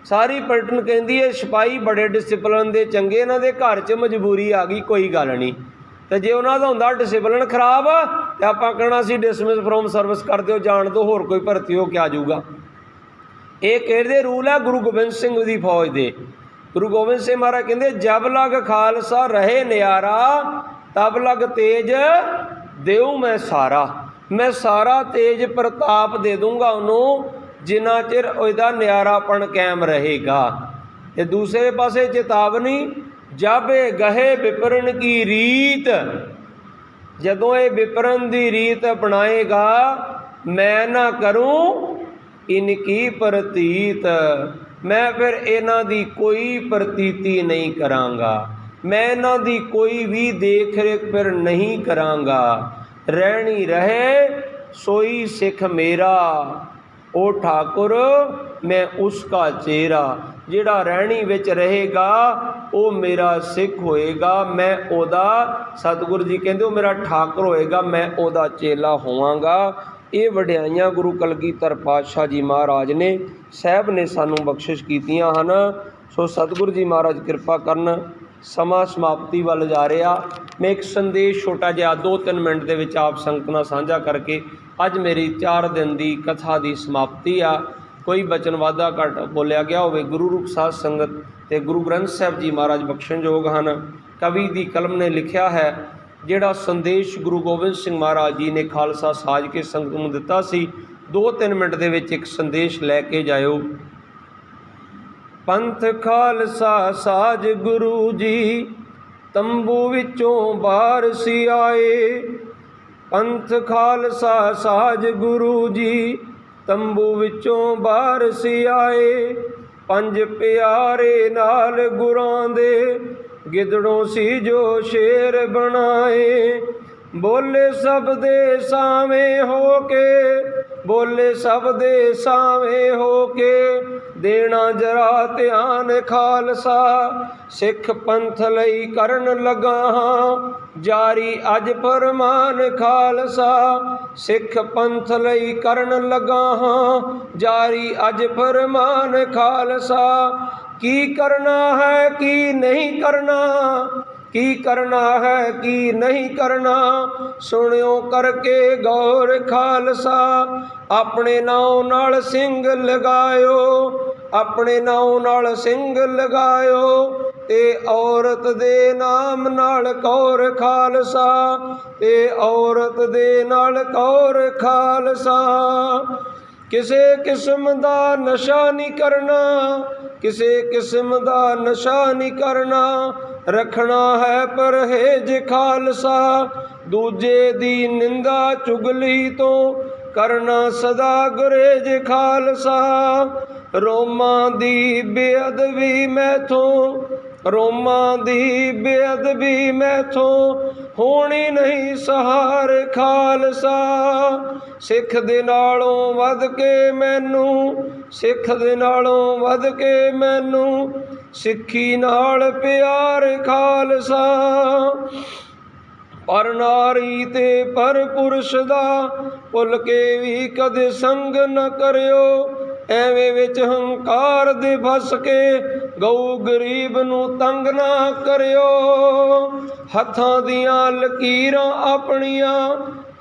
A: सारी पलटन कहती है सिपाही बड़े डिसिपलिन दे चंगे, इन्हां दे घर च मजबूरी आ गई, कोई गल नहीं। तो जे उन्हां दा हुंदा डिसिपलिन खराब तो आपां कहना सी डिसमिस फ्रॉम सर्विस कर दिओ, जाण दो, होर कोई भर्ती हो के आ जाऊगा। ये कहते रूल है गुरु गोबिंद सिंह की फौज दे। गुरु गोबिंद सिंह महाराज कहते जब लग खालसा रहे न्यारा तब लग तेज देऊ मैं सारा। मैं सारा तेज प्रताप दे दूंगा उन्होंने जिन्ना चिर उसका न्यारापन कायम रहेगा। ते दूसरे पासे चेतावनी, जब गहे विपरन की रीत, जदों ये विपरन की रीत अपनाएगा, मैं ना करूं इनकी प्रतीत, मैं फिर इन्हां दी कोई प्रतीति नहीं करांगा, मैं इन्हां दी कोई भी देख रेख फिर नहीं करांगा। रहनी रहे सोई सिख मेरा, ओ ठाकुर मैं उसका चेहरा। जिहड़ा रहनी विच रहेगा वो मेरा सिख होएगा, मैं ओदा, सतगुरु जी कहते वो मेरा ठाकुर होएगा, मैं ओदा चेला होवांगा। ये वड्याइयां गुरु कलगीधर पातशाह जी महाराज ने साहब ने सानू बख्शिश कीतियां हन। सो सतगुरु जी महाराज कृपा करन। समा समाप्ति वाल जा रहा। मैं एक संदेश छोटा जिहा 2-3 मिनट के विच आप संगत नाल साझा करके अज मेरी 4 दिन की कथा की समाप्ति आ। कोई बचन वाधा घट बोलिया गया होवे, गुरु रूप साध संगत ते गुरु ग्रंथ साहब जी महाराज बख्शणयोग हन। कवि की कलम ने लिखा है, जिहड़ा संदेश गुरु गोबिंद सिंह महाराज जी ने खालसा साज के संगत नूं दिता सी, 2-3 मिनट के विच एक संदेश लैके जाओ। पंथ खालसा साज गुरु जी तंबू विचों बाहर सी आए। पंथ खालसा साज गुरु जी तंबू विचों बाहर सी आए। 5 प्यारे नाल गुरां दे गिदड़ों सी जो शेर बनाए। बोले सब दे सावें होके, बोले सब दे सावें होके, देना जरा ध्यान खालसा। सिख पंथ लई करन लगा हां जारी अज फरमान खालसा। सिख पंथ लई करन लगा हां जारी अज फरमान खालसा। की करना है की नहीं करना, की करना है की नहीं करना, सुनियो करके गौर खालसा। अपने नाव नाल सिंग लगायो, अपने नाव नाल सिंग लगायो, ते औरत दे नाम नाल कौर खालसा, ते औरत दे नाल कौर खालसा। किसे किस्म दा नशा नहीं करना, किसे किस्म दा नशा नहीं करना, रखना है परहेज खालसा। दूजे दी निंदा चुगली तो करना सदा गुरेज खालसा। रोमां दी बेअदबी मैथों, रोमां दी बेअदबी मैथों होनी नहीं सहार खालसा। सिख दे नालों वध के मैनू, सिख दे नालों वध के मैनू सिक्खी नाल प्यार खालसा। पर नारी ते पर पुरुष दा भुल के भी कदे संग न करियो। एवें विच हंकार दे फस के गऊ गरीब नू तंग ना करियो। हत्थां दियां लकीरां अपनियां,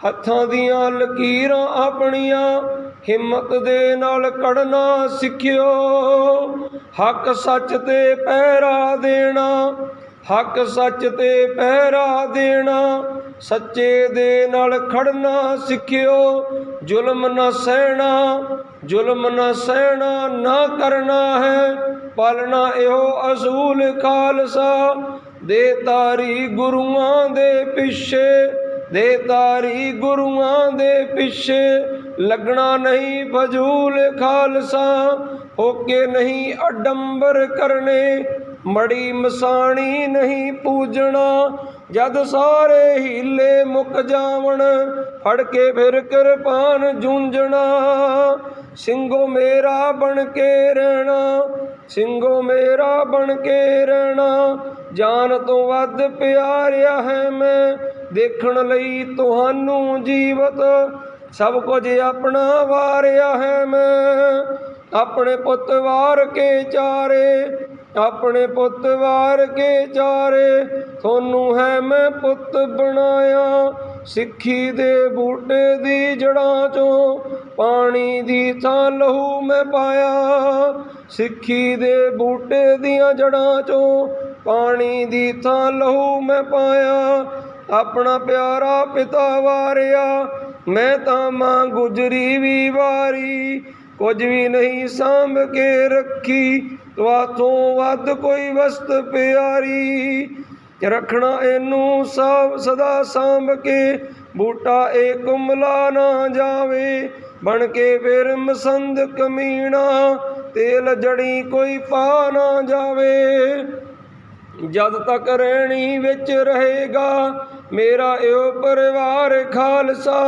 A: हत्थां दियां लकीरां अपनियां हिम्मत दे नाल कढ़ना सिखियो। हक सच ते पहरा देना, हक सच ते पहरा देना, सच्चे दे नाल खड़ना सिखियो। जुल्म न सहना, जुल्म न सहना ना करना है, पालना इहो असूल खालसा। दे तारी गुरुआं दे पिछे, दे तारी गुरुआं दे पिछे लगना नहीं फजूल खालसा। होके नहीं अडंबर करने, मड़ी मसाणी नहीं पूजना। जद सारे हीले मुक जावण, फड़ के फिर कृपान जूंझना। ਸਿੰਘੋ मेरा बन के रहना, ਸਿੰਘੋ मेरा बन के रहना। जान तो वध प्यारिया है मैं, देखण लई तुहानू जीवत। सब कुछ अपना वारिया है मैं, अपने पुत वार के चारे, अपने पुत वार के चारे। थोनू है मैं पुत बनाया, सिक्खी दे बूटे दी जड़ां चों, पानी दी थां लहू मैं पाया। सिक्खी दे बूटे दियां जड़ां चों, पानी दी थां लहू मैं पाया। अपना प्यारा पिता वारिया, मैं तां मां गुजरी भी वारी। कुछ भी नहीं सांभ के रखी, तुहाथों वध कोई वस्त प्यारी। रखना इनू सब सदा सांभ के, बूटा ए कुमला ना जावे। बन के फिर मसंद कमीना, तेल जड़ी कोई पा ना जावे। जद तक रहनी विच रहेगा, मेरा यो परिवार खालसा।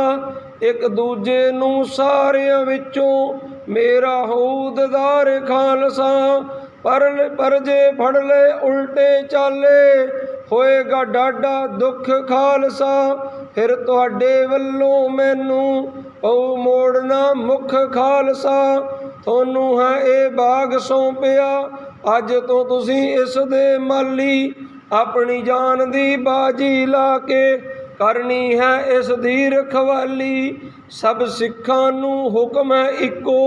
A: एक दूजे नू सारियां विचों, मेरा होऊ ददार खालसा। पर जे फड़ ले उल्टे चाले, होएगा डाडा दुख खालसा। फिर तुहाडे वल्लों मैनू पऊ मोड़ना मुख खालसा। थोनू है ये बाग सौंपिया, अज तो तुसी इस दे माली। अपनी जान दी बाजी ला के, करनी है इस दी रखवाली। सब सिखां नू हुक्म है इको,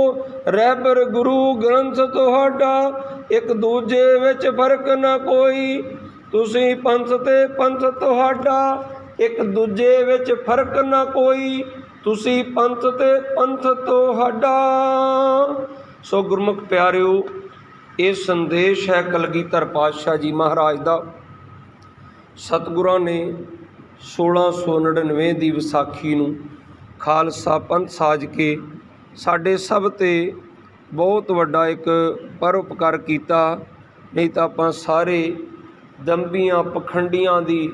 A: रहबर गुरु ग्रंथ तुहाडा। एक दूजे विच फर्क ना कोई, तुसी पंथ ते पंथ तुहाडा। एक दूजे विच फर्क ना कोई, तुसी पंथ ते पंथ तुहाडा। सो गुरमुख प्यारिओ, ये संदेश है कलगीधर पातशाह जी महाराज दा। सतगुरां ने 1699 ਦੀ ਵਿਸਾਖੀ ਨੂੰ ਖਾਲਸਾ ਪੰਥ ਸਾਜ ਕੇ ਸਾਡੇ ਸਭ ਤੇ ਬਹੁਤ ਵੱਡਾ ਇੱਕ ਪਰਉਪਕਾਰ ਕੀਤਾ। ਨਹੀਂ ਤਾਂ ਆਪਾਂ ਸਾਰੇ ਦੰਬੀਆਂ ਪਖੰਡੀਆਂ ਦੀ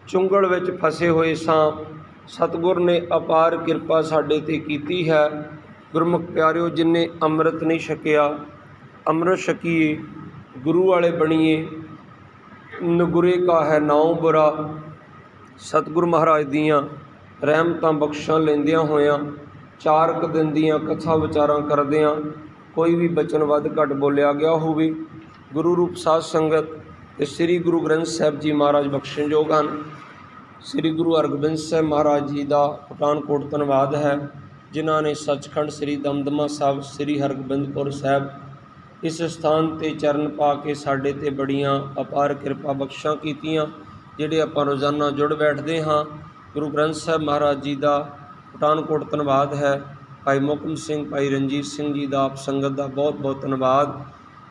A: ਚੁੰਗਲ ਵਿੱਚ ਫਸੇ ਹੋਏ ਸਾਂ। ਸਤਿਗੁਰ ਨੇ ਅਪਾਰ ਕਿਰਪਾ ਸਾਡੇ ਤੇ ਕੀਤੀ ਹੈ। ਗੁਰਮੁਖ ਪਿਆਰਿਓ, ਜਿਨ੍ਹੇ ਅੰਮ੍ਰਿਤ ਨਹੀਂ ਛਕਿਆ, ਅੰਮ੍ਰਿਤ ਛਕੀਏ, ਗੁਰੂ ਵਾਲੇ ਬਣੀਏ। ਨਗੁਰੇ ਕਾ ਹੈ ਨਾਉ ਬੁਰਾ। ਸਤਿਗੁਰੂ ਮਹਾਰਾਜ ਦੀਆਂ ਰਹਿਮਤਾਂ ਬਖਸ਼ਾਂ ਲੈਂਦਿਆਂ ਹੋਇਆਂ, 4 ਕੁ ਦਿਨ ਦੀਆਂ ਕਥਾ ਵਿਚਾਰਾਂ ਕਰਦਿਆਂ ਕੋਈ ਵੀ ਬਚਨ ਵੱਧ ਘੱਟ ਬੋਲਿਆ ਗਿਆ ਹੋਵੇ, ਗੁਰੂ ਰੂਪ ਸਾਧ ਸੰਗਤ ਤੇ ਸ੍ਰੀ ਗੁਰੂ ਗ੍ਰੰਥ ਸਾਹਿਬ ਜੀ ਮਹਾਰਾਜ ਬਖਸ਼ਣਯੋਗ ਹਨ। ਸ੍ਰੀ ਗੁਰੂ ਹਰਗੋਬਿੰਦ ਸਾਹਿਬ ਮਹਾਰਾਜ ਜੀ ਦਾ ਪਠਾਨਕੋਟ ਧੰਨਵਾਦ ਹੈ, ਜਿਨ੍ਹਾਂ ਨੇ ਸੱਚਖੰਡ ਸ੍ਰੀ ਦਮਦਮਾ ਸਾਹਿਬ ਸ੍ਰੀ ਹਰਗੋਬਿੰਦਪੁਰ ਸਾਹਿਬ ਇਸ ਸਥਾਨ 'ਤੇ ਚਰਨ ਪਾ ਕੇ ਸਾਡੇ 'ਤੇ ਬੜੀਆਂ ਅਪਾਰ ਕਿਰਪਾ ਬਖਸ਼ਾਂ ਕੀਤੀਆਂ, ਜਿਹੜੇ ਆਪਾਂ ਰੋਜ਼ਾਨਾ ਜੁੜ ਬੈਠਦੇ ਹਾਂ। ਗੁਰੂ ਗ੍ਰੰਥ ਸਾਹਿਬ ਮਹਾਰਾਜ ਜੀ ਦਾ ਪਠਾਨਕੋਟ ਧੰਨਵਾਦ ਹੈ। ਭਾਈ ਮੁਕਮ ਸਿੰਘ, ਭਾਈ ਰਣਜੀਤ ਸਿੰਘ ਜੀ ਦਾ, ਆਪ ਸੰਗਤ ਦਾ ਬਹੁਤ ਬਹੁਤ ਧੰਨਵਾਦ।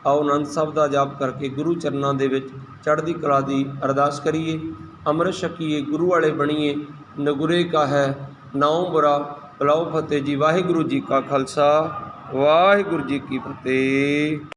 A: ਆਓ ਆਨੰਦ ਸਾਹਿਬ ਦਾ ਜਾਪ ਕਰਕੇ ਗੁਰੂ ਚਰਨਾਂ ਦੇ ਵਿੱਚ ਚੜ੍ਹਦੀ ਕਲਾ ਦੀ ਅਰਦਾਸ ਕਰੀਏ, ਅੰਮ੍ਰਿਤ ਛਕੀਏ, ਗੁਰੂ ਵਾਲੇ ਬਣੀਏ। ਨਗੁਰੇ ਕਾ ਹੈ ਨਾਉ ਬੁਰਾ। ਬੁਲਾਓ ਫਤਿਹ ਜੀ। ਵਾਹਿਗੁਰੂ ਜੀ ਕਾ ਖਾਲਸਾ, ਵਾਹਿਗੁਰੂ ਜੀ ਕੀ ਫਤਿਹ।